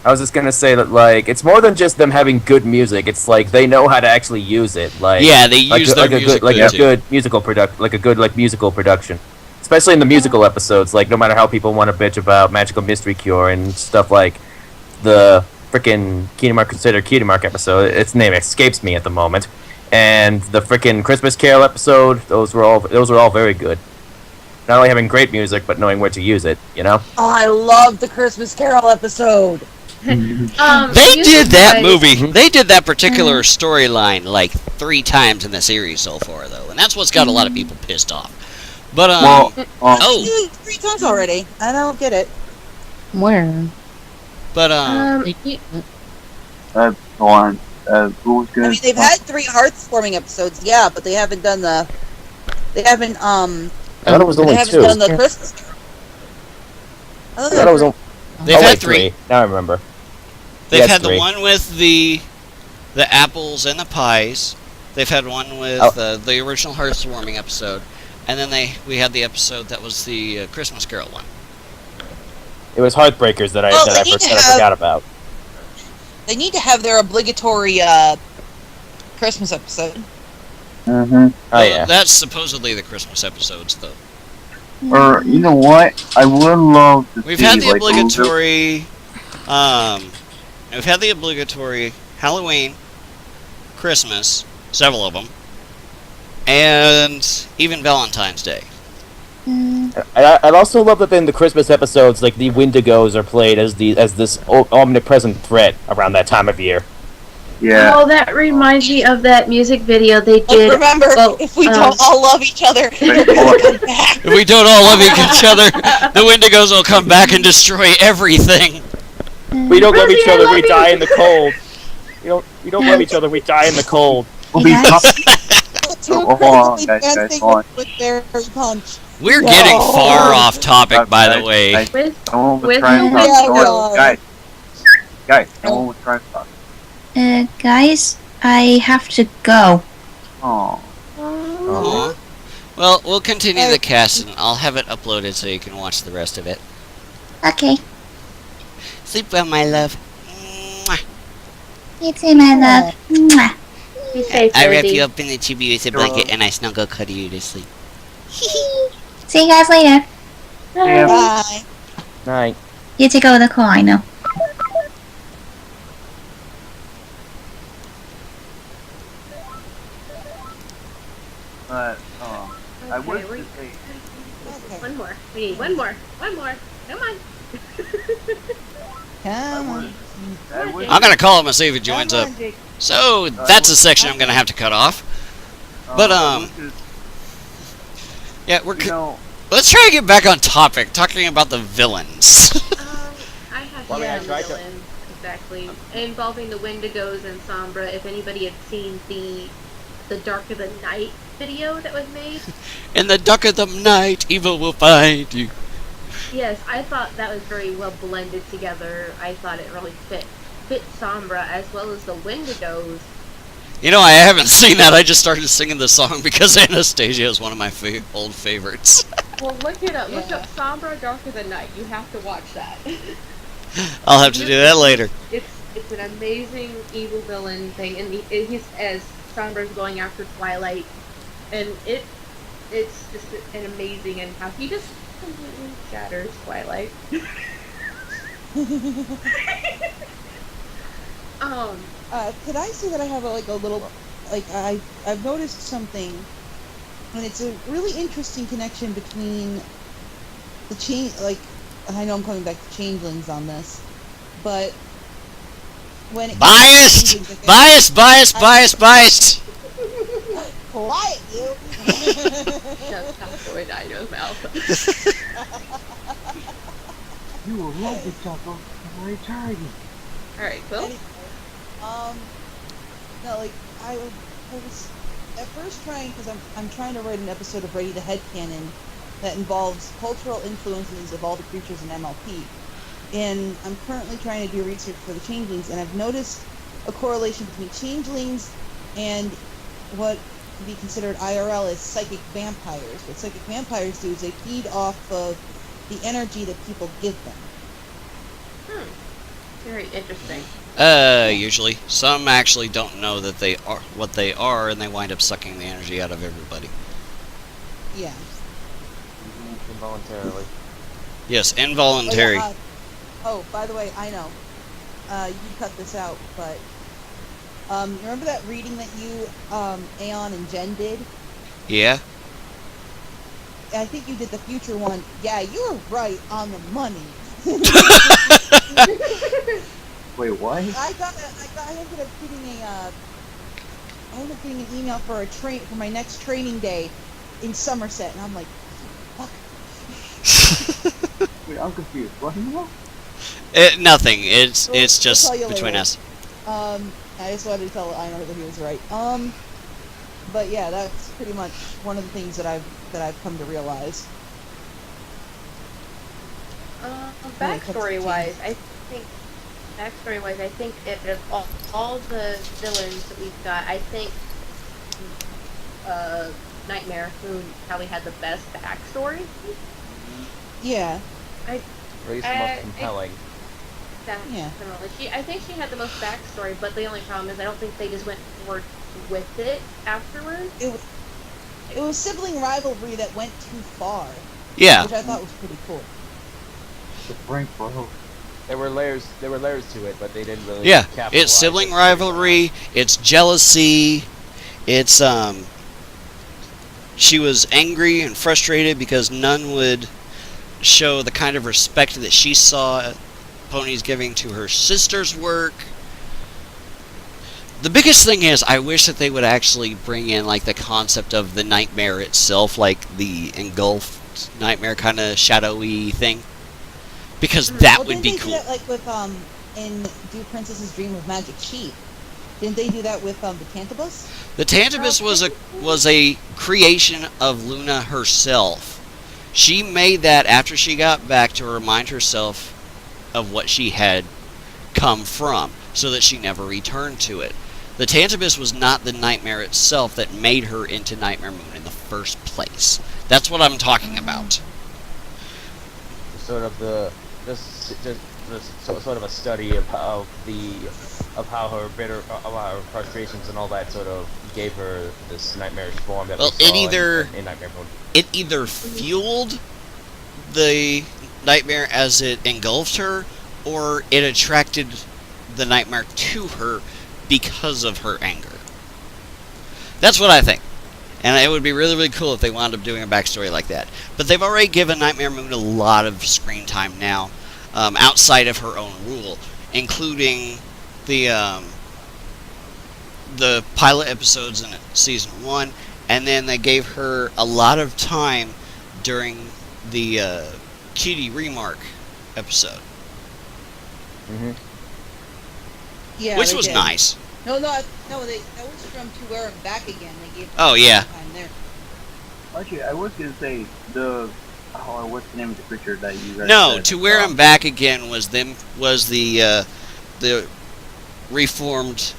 S5: I was just gonna say that like it's more than just them having good music. It's like they know how to actually use it. Like
S2: Yeah, they
S5: like,
S2: use their music
S5: like
S2: good,
S5: a
S2: too.
S5: good musical musical production, especially in the musical episodes. Like no matter how people want to bitch about Magical Mystery Cure and stuff like the frickin' Kingdom Hearts Crusader Kingdom Hearts episode. Its name escapes me at the moment. And the frickin' Christmas Carol episode. Those were all very good. Not only having great music, but knowing where to use it. You know.
S4: Oh, I love the Christmas Carol episode.
S2: They
S1: music
S2: did that
S1: wise-
S2: movie. They did that particular storyline like 3 times in the series so far, though, and that's what's got a lot of people pissed off. But
S6: Well,
S2: oh,
S4: Doing 3 times already. I don't get it.
S8: Where?
S2: but
S6: go on. Who was good?
S4: I mean, they've had 3 Heartwarming episodes, yeah, but they haven't done the. They haven't
S5: I thought it was
S4: They
S5: only
S4: haven't
S5: 2.
S4: done the Christmas Carol.
S5: I thought it was only.
S2: they've
S5: oh,
S2: had
S5: wait,
S2: 3.
S5: Now I remember.
S2: They've
S5: Yes,
S2: had the
S5: 3.
S2: one with the apples and the pies. They've had one with the original Hearthwarming episode, and then we had the episode that was the Christmas Carol one.
S5: It was Heartbreakers that I
S4: Well,
S5: that
S4: they
S5: I,
S4: need to
S5: that I
S4: have-
S5: forgot about.
S4: They need to have their obligatory Christmas episode.
S6: Mm-hmm.
S5: Oh
S2: Well,
S5: yeah.
S2: that's supposedly the Christmas episodes, though.
S6: Or you know what? I would love to
S2: We've
S6: see
S2: had the
S6: like
S2: obligatory We've had the obligatory Halloween, Christmas, several of them, and even Valentine's Day.
S5: I'd also love that in the Christmas episodes, like the Wendigos are played as this omnipresent threat around that time of year.
S6: Yeah.
S1: Oh, that reminds me of that music video they
S4: But
S1: did.
S4: remember, if we don't all love each other, they're gonna come back.
S2: If we don't all love each other, the Wendigos will come back and destroy everything.
S5: We don't love
S1: Rosie,
S5: each
S1: I
S5: other,
S1: love
S5: we
S1: you.
S5: die in the cold. We don't love each other, we die in the cold.
S6: We'll be
S4: Two
S6: Oh, hold on,
S4: crazily
S6: guys,
S4: dancing
S6: hold on.
S4: with their punch.
S2: We're
S4: No.
S2: getting far off topic, by the way.
S6: Guys, someone was
S1: with
S6: trying to
S1: the
S6: talk.
S4: Wendigos.
S6: Guys, someone was trying to talk.
S7: Guys, I have to go.
S6: Oh.
S2: Aw. Well, we'll continue the cast, and I'll have it uploaded so you can watch the rest of it.
S7: Okay.
S2: Sleep well, my love. Mwah.
S7: You too, my love. Mwah.
S1: Be safe,
S2: I wrap
S1: Rosie.
S2: you up in the chibi with a blanket, and I snuggle cuddle you to sleep.
S7: See you guys later.
S6: Yeah.
S4: Bye.
S5: Night.
S7: You take over the call, I know.
S6: I wish
S1: Okay,
S6: to say.
S4: Okay.
S1: One more. We need one more. One more. Come on.
S4: Come on.
S6: I wish.
S2: I'm gonna call him and see if he joins
S4: Come
S2: up.
S4: on, Jake.
S2: So, that's a section I'm gonna have to cut off. But,
S6: I wish to-
S2: Yeah,
S6: you know,
S2: let's try to get back on topic, talking about the villains.
S1: I have
S5: Well, I mean, I
S1: one
S5: tried to-
S1: villain, exactly, involving the Wendigos and Sombra. If anybody had seen the Dark of the Night video that was made,
S2: In the dark of the night, evil will find you.
S1: yes, I thought that was very well blended together. I thought it really fit Sombra as well as the Wendigos.
S2: You know, I haven't seen that. I just started singing the song because Anastasia is one of my old favorites.
S1: Well, look it up. Look
S4: Yeah.
S1: up Sombra Dark of the Night. You have to watch that.
S2: I'll have to do that later.
S1: It's an amazing evil villain thing, and he's as Sombra's going after Twilight, and it's just an amazing, and how he just completely shatters Twilight.
S4: Could I say that I have a little, I've noticed something, and it's a really interesting connection between the I know I'm coming back to changelings on this, but when it
S2: Biased!
S4: comes to
S2: Biased!
S4: quiet, you.
S1: That's not going to Dino's mouth.
S6: you will love the chuckle of eternity.
S1: Alright, Quill?
S4: No, I was at first trying, because I'm trying to write an episode of Ready the Headcanon that involves cultural influences of all the creatures in MLP. And I'm currently trying to do research for the changelings, and I've noticed a correlation between changelings and what can be considered IRL as psychic vampires. What psychic vampires do is they feed off of the energy that people give them.
S1: Very interesting.
S2: Usually. Some actually don't know that they are what they are, and they wind up sucking the energy out of everybody.
S4: Yeah.
S5: Involuntarily.
S2: Yes, involuntary.
S4: Oh, by the way, I know. You cut this out, but you remember that reading that you, Aeon and Jen did?
S2: Yeah?
S4: I think you did the future one. Yeah, you were right on the money.
S6: Wait, what?
S4: I ended up getting an email for for my next training day in Somerset, and I'm like, fuck.
S6: Wait, I'm confused. What?
S2: Nothing. It's
S4: I'll
S2: just
S4: tell you
S2: between
S4: later.
S2: us.
S4: I just wanted to tell Einar that he was right. But yeah, that's pretty much one of the things that I've come to realize.
S1: Backstory-wise, I think of all the villains that we've got, I think Nightmare Moon probably had the best backstory.
S4: Yeah.
S5: At least the most compelling.
S1: Definitely. I think she had the most backstory, but the only problem is I don't think they just went forward with it afterwards.
S4: It was sibling rivalry that went too far.
S2: Yeah.
S4: Which I thought was pretty cool.
S6: The prank, bro.
S5: There were layers to it, but they didn't really.
S2: Yeah,
S5: capitalize
S2: it's sibling
S5: it.
S2: rivalry. It's jealousy. It's She was angry and frustrated because none would show the kind of respect that she saw Pony's giving to her sister's work. The biggest thing is, I wish that they would actually bring in like the concept of the nightmare itself, like the engulfed nightmare kind of shadowy thing, because that
S4: Well,
S2: would
S4: didn't
S2: be
S4: they
S2: cool.
S4: do that, like with in Do Princess's Dream of Magic Sheep? Didn't they do that with the Tantabus?
S2: The Tantabus was a creation of Luna herself. She made that after she got back to remind herself of what she had come from, so that she never returned to it. The Tantabus was not the nightmare itself that made her into Nightmare Moon in the first place. That's what I'm talking about.
S5: Sort of sort of a study of how her her frustrations and all that sort of gave her this nightmarish form that we saw in Nightmare Moon.
S2: It either fueled the nightmare as it engulfed her, or it attracted the nightmare to her because of her anger. That's what I think. And it would be really, really cool if they wound up doing a backstory like that. But they've already given Nightmare Moon a lot of screen time now, outside of her own rule, including the pilot episodes in Season 1, and then they gave her a lot of time during the Cutie Remark episode.
S5: Mm-hmm.
S4: Yeah,
S2: which
S4: they
S2: was
S4: did.
S2: nice.
S4: No, that was from To Where and Back Again. They gave.
S2: Oh, yeah.
S4: Time there.
S6: Actually, I was gonna say what's the name of the creature that you guys
S2: No,
S6: said?
S2: To Where I'm Back Again was the reformed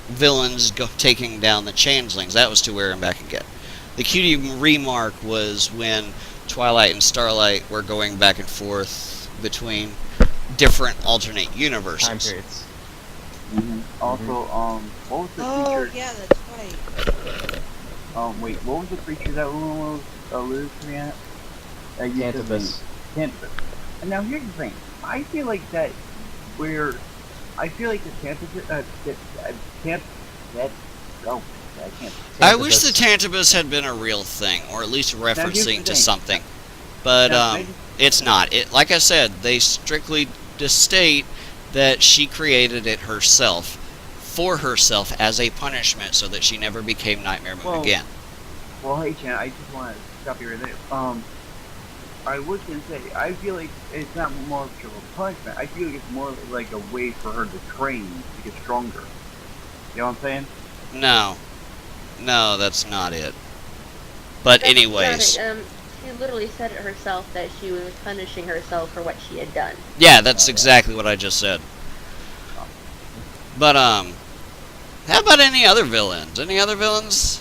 S2: villains taking down the changelings. That was To Where I'm Back Again. The Cutie Remark was when Twilight and Starlight were going back and forth between different alternate universes.
S5: Time periods.
S6: Also, what was the creature?
S4: Oh, yeah, that's right.
S6: Wait, what was the creature that Luna was alluding to me at?
S5: Tantabus.
S6: Tantabus. And now here's the thing. I feel like the Tantabus,
S2: I wish the Tantabus had been a real thing, or at least referencing to something. But it's not. Like I said, they strictly state that she created it herself, for herself, as a punishment, so that she never became Nightmare Moon again.
S6: Well, hey, Chan, I just want to stop you right there. I was going to say, I feel like it's not more of a punishment. I feel like it's more like a way for her to train to get stronger. You know what I'm saying?
S2: No, that's not it. But
S1: That's
S2: anyways,
S1: not it. She literally said it herself that she was punishing herself for what she had done.
S2: yeah, that's exactly what I just said. But how about any other villains? Any other villains?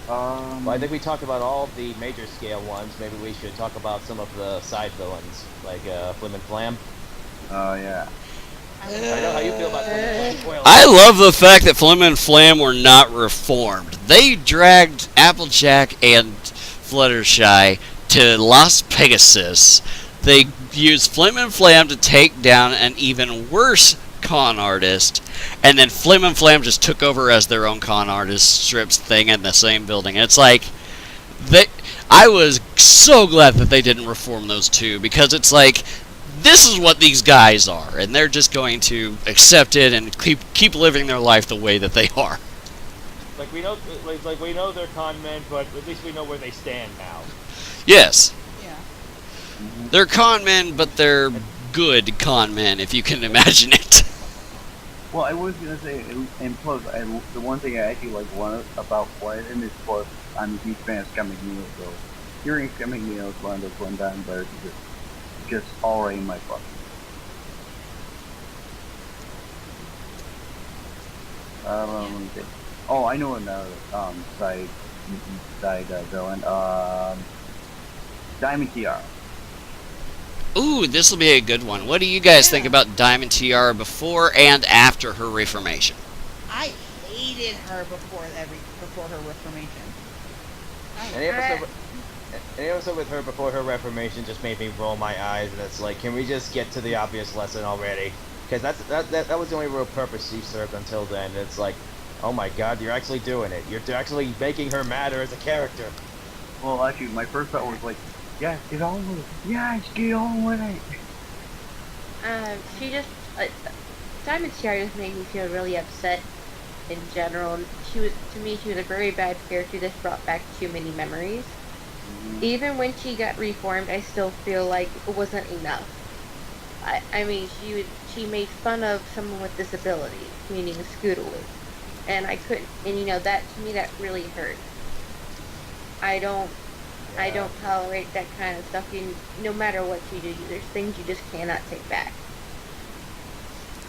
S5: Well, I think we talked about all the major scale ones. Maybe we should talk about some of the side villains, like Flim and Flam.
S6: Oh, yeah.
S5: I know how you feel about Flim and Flam.
S2: I love the fact that Flim and Flam were not reformed. They dragged Applejack and Fluttershy to Las Pegasus. They used Flim and Flam to take down an even worse con artist, and then Flim and Flam just took over as their own con artist strips thing in the same building. And it's like, I was so glad that they didn't reform those two, because it's like, this is what these guys are, and they're just going to accept it and keep living their life the way that they are.
S10: Like we know they're con men, but at least we know where they stand now.
S2: Yes.
S4: Yeah.
S2: They're con men, but they're good con men, if you can imagine it.
S6: Well, I was gonna say, and plus, the one thing I actually like about Flyden is, plus, I'm a huge fan of Scott McNeil, so hearing Scott McNeil is one of those one-time players is just already my fuck. Let me think. Oh, I know another side villain. Diamond Tiara.
S2: Ooh, this will be a good one. What do you guys think about Diamond Tiara before and after her reformation?
S4: I hated her before her reformation.
S10: And also with her, before her reformation, just made me roll my eyes, and it's like, can we just get to the obvious lesson already? Because that was the only real purpose she served until then. It's like, oh my god, you're actually doing it. You're actually making her matter as a character.
S6: Well, actually, my first thought was like, yes, get on with it. Yes, get on with it.
S1: She just Diamond Tiara just made me feel really upset in general. And she was a very bad character that brought back too many memories. Even when she got reformed, I still feel like it wasn't enough. I mean, she made fun of someone with disability, meaning Scoodaloo, and I couldn't. And that to me that really hurt. I don't tolerate that kind of stuff. No matter what you do, there's things you just cannot take back.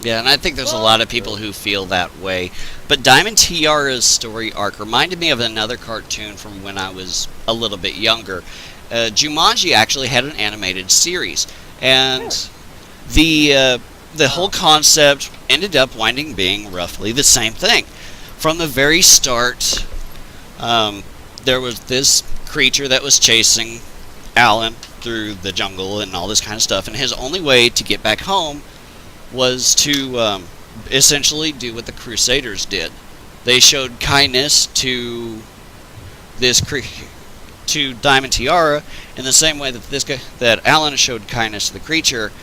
S2: Yeah, and I think there's a lot of people who feel that way. But Diamond Tiara's story arc reminded me of another cartoon from when I was a little bit younger. Jumanji actually had an animated series, and the whole concept ended up being roughly the same thing. From the very start, there was this creature that was chasing Alan through the jungle and all this kind of stuff, and his only way to get back home was to essentially do what the Crusaders did. They showed kindness to to Diamond Tiara in the same way that Alan showed kindness to the creature,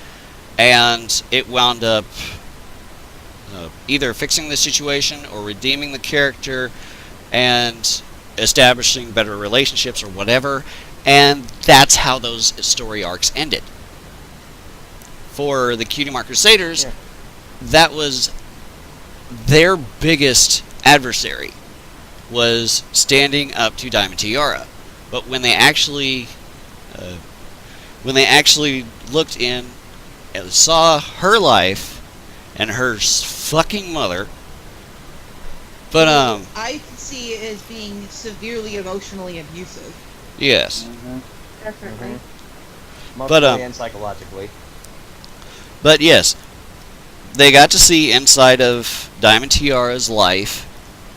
S2: and it wound up either fixing the situation or redeeming the character and establishing better relationships or whatever, and that's how those story arcs ended. For the Cutie Mark Crusaders, that was their biggest adversary, was standing up to Diamond Tiara. But when they actually looked in and saw her life and her fucking mother, but
S4: I see it as being severely emotionally abusive.
S2: Yes,
S1: Definitely.
S10: Emotionally and psychologically.
S2: But yes, they got to see inside of Diamond Tiara's life,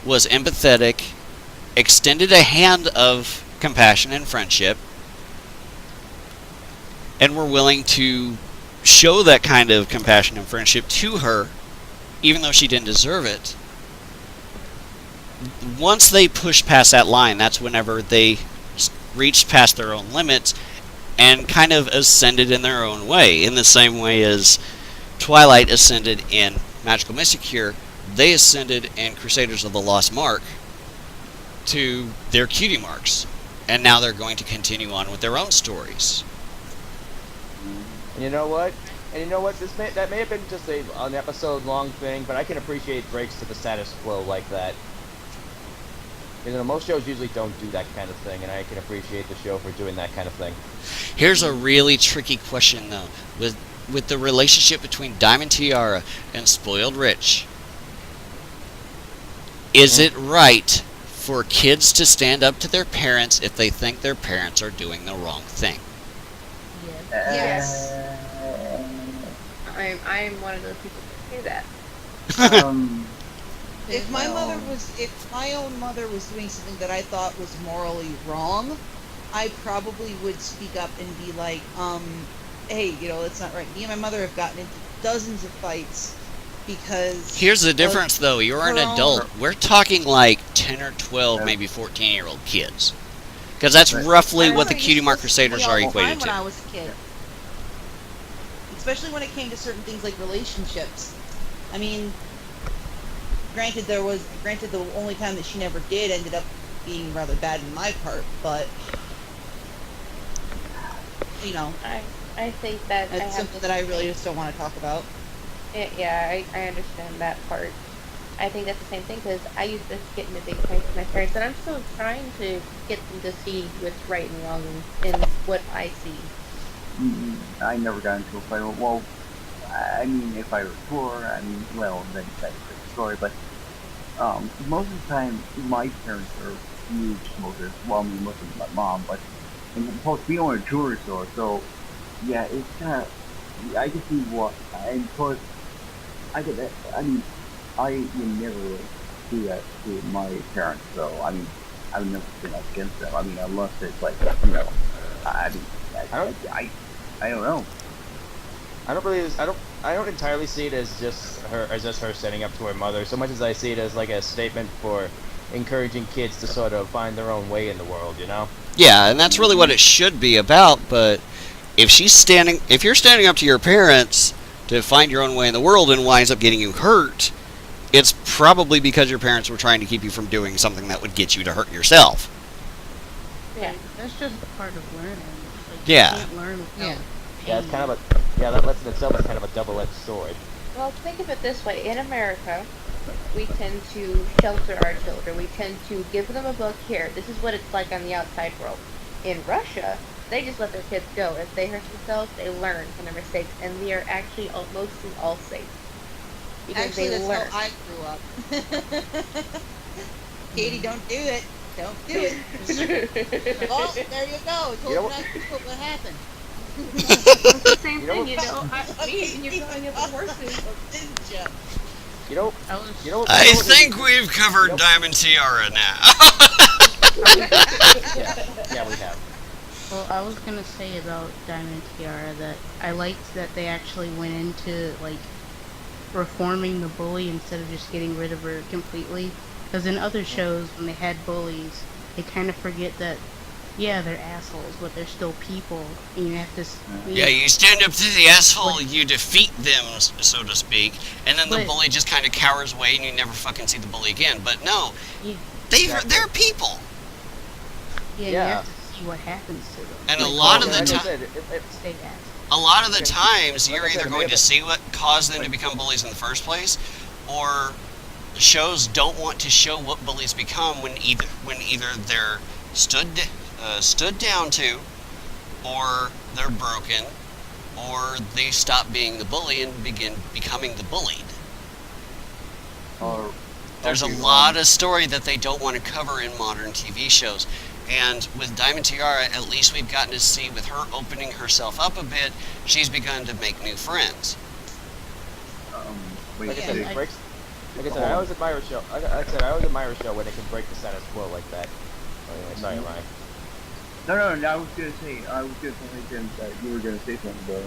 S2: was empathetic, extended a hand of compassion and friendship, and were willing to show that kind of compassion and friendship to her, even though she didn't deserve it. Once they pushed past that line, that's whenever they reached past their own limits and kind of ascended in their own way. In the same way as Twilight ascended in Magical Mystic Cure, they ascended in Crusaders of the Lost Mark to their cutie marks. And now they're going to continue on with their own stories.
S10: And you know what? That may have been just an episode-long thing, but I can appreciate breaks to the status quo like that. Most shows usually don't do that kind of thing, and I can appreciate the show for doing that kind of thing.
S2: Here's a really tricky question, though. With the relationship between Diamond Tiara and Spoiled Rich, is it right for kids to stand up to their parents if they think their parents are doing the wrong thing?
S4: Yes.
S1: I'm one of those people that say that.
S4: If my own mother was doing something that I thought was morally wrong, I probably would speak up and be like, hey, that's not right. Me and my mother have gotten into dozens of fights because...
S2: Here's the difference, though. You're an adult. We're talking like 10 or 12, maybe 14-year-old kids. Because that's roughly what the Cutie Mark Crusaders are equated to.
S4: When I was a kid. Especially when it came to certain things like relationships. I mean... Granted, the only time that she never did ended up being rather bad in my part, but
S1: I think that
S4: that's something that I really just don't want to talk about.
S1: I understand that part. I think that's the same thing because I used to get into big fights with my parents, and I'm still trying to get them to see what's right and wrong in what I see.
S6: I never got into a fight. Well, I mean, if I were poor, then that's a different story. But most of the time, my parents are huge smokers. Well, I mean, mostly my mom, but plus we own a jewelry store, so yeah, it's kind of. I can see what, and plus, I could. I mean, I would never do that to my parents. So I mean, I would never stand up against them. I mean, unless it's like I mean, I don't know.
S10: I don't really. I don't entirely see it as just her setting up to her mother, so much as I see it as like a statement for encouraging kids to sort of find their own way in the world. You know?
S2: Yeah, and that's really what it should be about. But if you're standing up to your parents to find your own way in the world and winds up getting you hurt, it's probably because your parents were trying to keep you from doing something that would get you to hurt yourself.
S8: Yeah, that's just part of learning. Like,
S2: Yeah.
S8: You can't learn without
S4: Yeah.
S10: Yeah, it's kind of that lesson itself is kind of a double-edged sword.
S1: Well, think of it this way. In America, we tend to shelter our children. We tend to give them a book here. This is what it's like on the outside world. In Russia, they just let their kids go. If they hurt themselves, they learn from their mistakes, and they are actually mostly all safe. Because
S4: Actually,
S1: they
S4: that's
S1: learn.
S4: how I grew up. Katie, don't do it. Don't do it. Oh, there you go. Told
S10: You know
S4: you not to do it. What happened?
S1: It's the same
S10: You know
S1: thing,
S10: what-
S1: you know. Me and you growing up with horses.
S4: Didn't you?
S10: You know,
S8: I was,
S10: you know.
S2: I
S10: you know what
S2: think we've covered Diamond Tiara now.
S10: Yeah, we have.
S8: well, I was gonna say about Diamond Tiara that I liked that they actually went into like reforming the bully instead of just getting rid of her completely. Because in other shows, when they had bullies, they kind of forget that, yeah, they're assholes, but they're still people. And you have to.
S2: Yeah, you stand up to the asshole, you defeat them, so to speak, and then the
S8: But-
S2: bully just kind of cowers away and you never fucking see the bully again. But no,
S8: Yeah,
S2: they're people.
S8: yeah,
S10: Yeah.
S8: you have to see what happens to them.
S2: And a
S8: Like,
S2: lot of
S10: Like
S2: the
S10: I
S2: time,
S10: said,
S8: stay assholes.
S2: a lot of the times,
S10: Like
S2: you're
S10: I said,
S2: either
S10: it may
S2: going to
S10: have
S2: see what caused them to become bullies in the first place, or shows don't want to show what bullies become when either they're stood down to, or they're broken, or they stop being the bully and begin becoming the bullied.
S6: Or
S2: There's a lot of story that they don't want to cover in modern TV shows. And with Diamond Tiara, at least we've gotten to see, with her opening herself up a bit, she's begun to make new friends.
S6: wait,
S10: Like I
S4: Yeah,
S10: said,
S6: say-
S10: it breaks. Like I said, I always admire a show. Like I said, I always admire a show when it can break the status quo like that. Anyway, sorry, Ryan.
S6: no, I was gonna say, Jim, that you were gonna say something about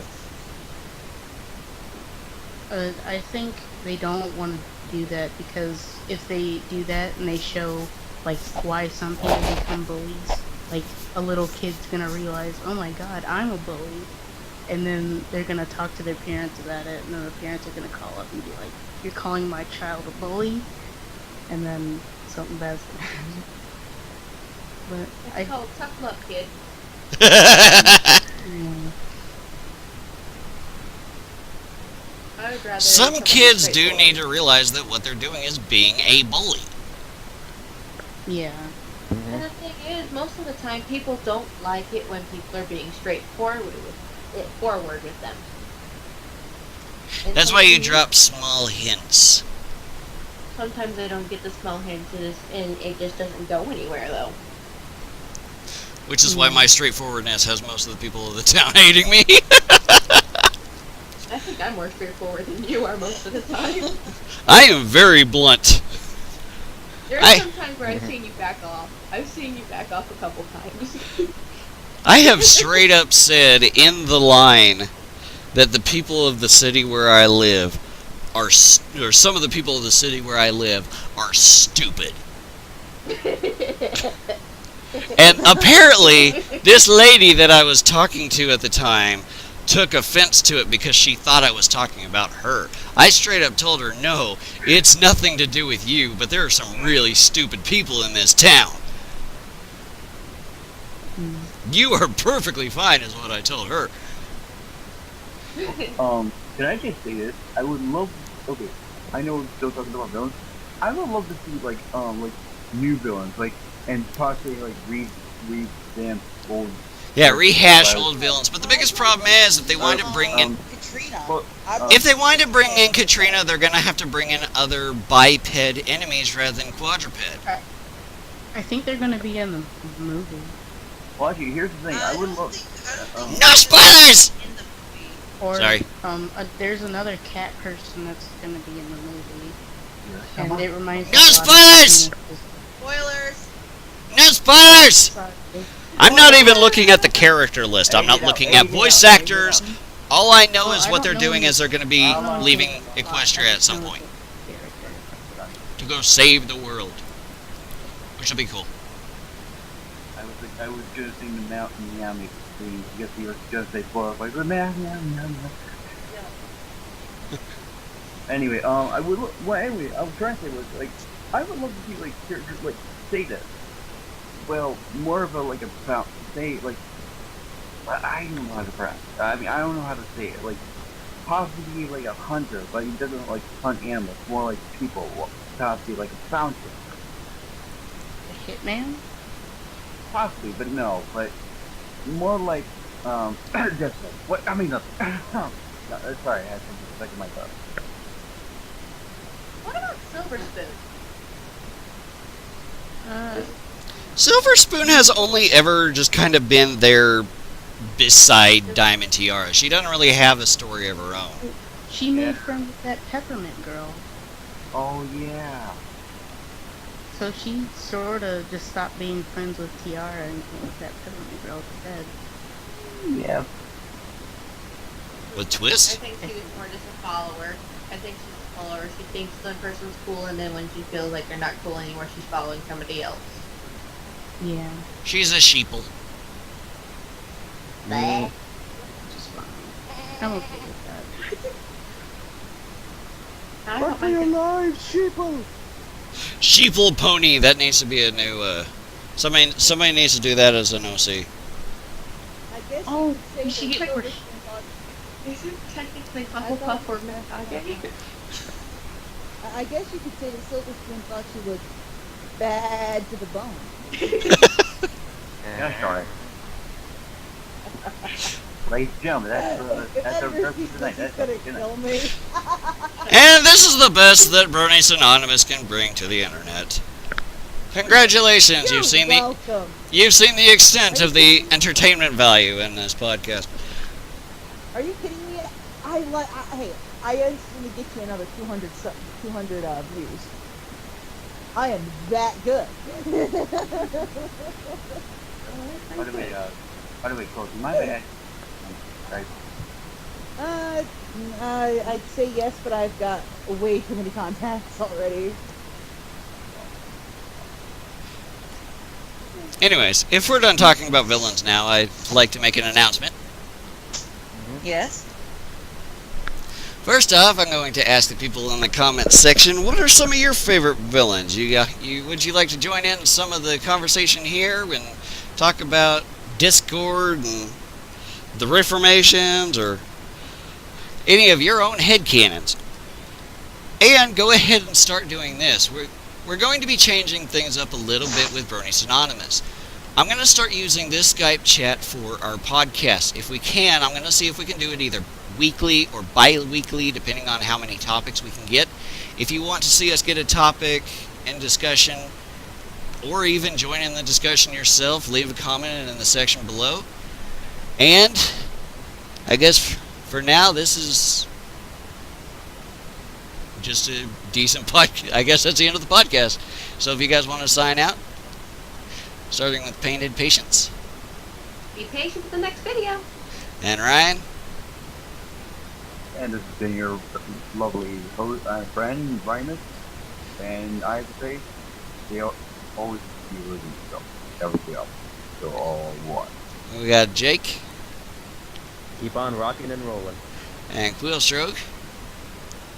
S6: it.
S8: I think they don't want to do that because if they do that and they show like why some people become bullies, like a little kid's gonna realize, oh my god, I'm a bully, and then they're gonna talk to their parents about it, and then the parents are gonna call up and be like, you're calling my child a bully, and then something bad's gonna happen. But
S1: It's called tough luck, kid.
S8: yeah.
S1: I would rather
S2: Some
S1: something
S2: kids do
S1: straightforward.
S2: need to realize that what they're doing is being a bully.
S8: Yeah.
S1: And the thing is, most of the time, people don't like it when people are being straightforward with them. And
S2: That's why you
S1: sometimes-
S2: drop small hints.
S1: Sometimes they don't get the small hints, and it just doesn't go anywhere, though.
S2: Which is why my straightforwardness has most of the people of the town hating me.
S1: I think I'm more straightforward than you are most of the time.
S2: I am very blunt.
S1: There are some times where I've seen you back off. I've seen you back off a couple times.
S2: I have straight up said in the line that the people of the city where I live or some of the people of the city where I live are stupid. And apparently, this lady that I was talking to at the time took offense to it because she thought I was talking about her. I straight up told her, no, it's nothing to do with you, but there are some really stupid people in this town. You are perfectly fine, is what I told her.
S6: Can I just say this? I would love. Okay, I know we're still talking about villains. I would love to see like new villains, and possibly revamp old.
S2: Yeah, rehash old villains. But the biggest problem is if they wind up bringing in,
S4: Katrina.
S6: Well,
S2: if they wind up bringing in Katrina, they're gonna have to bring in other biped enemies rather than quadruped.
S8: I think they're gonna be in the movie.
S6: well, actually, here's the thing. I would love.
S2: No spoilers!
S8: Or,
S2: Sorry.
S8: There's another cat person that's gonna be in the movie,
S6: Yeah.
S8: and it reminds me.
S2: No
S8: a lot of
S2: spoilers!
S8: Ryanimous.
S4: Spoilers.
S2: No spoilers!
S8: Sorry.
S2: I'm not even looking at the character list. I'm not looking at voice actors. All I know is what they're doing is they're going to be leaving Equestria at some point to go save the world, which will be cool.
S6: I was gonna sing the Mountain Yummy theme because you were gonna say spoiler, like the Mountain Yummy. Anyway, I would. Anyway, I was trying to say was like, I would love to see like characters like say this. Well, more of a like about say like. I don't know how to pronounce it. I mean, I don't know how to say it. Like, possibly like a hunter, but he doesn't like hunt animals. More like people. Possibly like a fountain.
S8: A hitman?
S6: Possibly, but no. But more like just what I mean. No, sorry, I had something stuck in my throat.
S1: What about Silver Spoon?
S2: Silver Spoon has only ever just kind of been there beside Diamond Tiara. She doesn't really have a story of her own.
S8: She made friends with that peppermint girl.
S6: Oh yeah.
S8: So she sort of just stopped being friends with Tiara and came with that peppermint girl instead.
S6: Yeah.
S2: With
S1: I
S2: Twist?
S1: think she was more just a follower. I think she's a follower. She thinks the person's cool, and then when she feels like they're not cool anymore, she's following somebody else.
S8: Yeah.
S2: She's a sheeple.
S1: Bleh.
S8: Which is fine. I'm okay with that.
S1: I don't mind it.
S4: alive, sheeple!
S2: Sheeple Pony. That needs to be a new. Somebody needs to do that as an OC.
S4: I guess
S8: Oh,
S4: you
S8: we should
S4: could say
S8: get
S4: that
S8: rid
S1: Is it technically Hufflepuff or Mad
S4: I guess you could say that Silver Spoon thought she was bad to the bone.
S6: Yeah, sorry. Ladies and gentlemen, that's our purpose tonight. That's
S4: gonna
S6: good night.
S4: kill me.
S2: And this is the best that Bronies Synonymous can bring to the internet. Congratulations,
S4: You're
S2: you've seen
S4: welcome.
S2: the extent of the entertainment value in this podcast.
S4: Are you kidding me? Hey, I instantly get you another 200 views. I am that good.
S6: By the way, Cole, my bad. Sorry.
S4: I'd say yes, but I've got way too many contacts already.
S2: Anyways, if we're done talking about villains now, I'd like to make an announcement.
S3: Yes.
S2: First off, I'm going to ask the people in the comments section, what are some of your favorite villains? Would you like to join in some of the conversation here and talk about Discord and the reformations or any of your own headcanons? And go ahead and start doing this. We're going to be changing things up a little bit with Bronies Synonymous. I'm going to start using this Skype chat for our podcast. If we can, I'm going to see if we can do it either weekly or bi-weekly, depending on how many topics we can get. If you want to see us get a topic in discussion, or even join in the discussion yourself, leave a comment in the section below. And I guess for now, this is just a decent podcast. I guess that's the end of the podcast. So if you guys want to sign out, starting with Painted Patience.
S1: Be patient with the next video.
S2: And Ryan.
S6: And this has been your lovely host, friend, Ryanimous. And I have to say, they always be with themselves. Everything else. So all one.
S2: We got Jake.
S5: Keep on rocking and rolling.
S2: And Quill Stroke.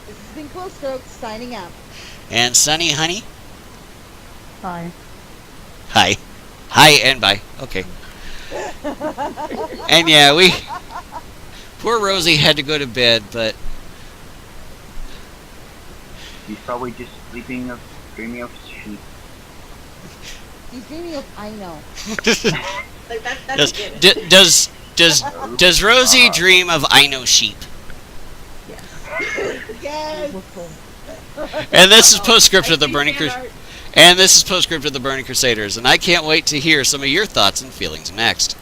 S4: This has been Quill Stroke signing out.
S2: And Sunny Honey.
S8: Bye.
S2: Hi. Hi and bye. Okay. And yeah, poor Rosie had to go to bed, but
S6: He's probably just sleeping or dreaming of sheep.
S4: He's dreaming of I know.
S1: Like that's
S2: does Rosie dream of I know sheep?
S4: Yes.
S2: And this is postscript of the Burning Crusaders, and I can't wait to hear some of your thoughts and feelings next.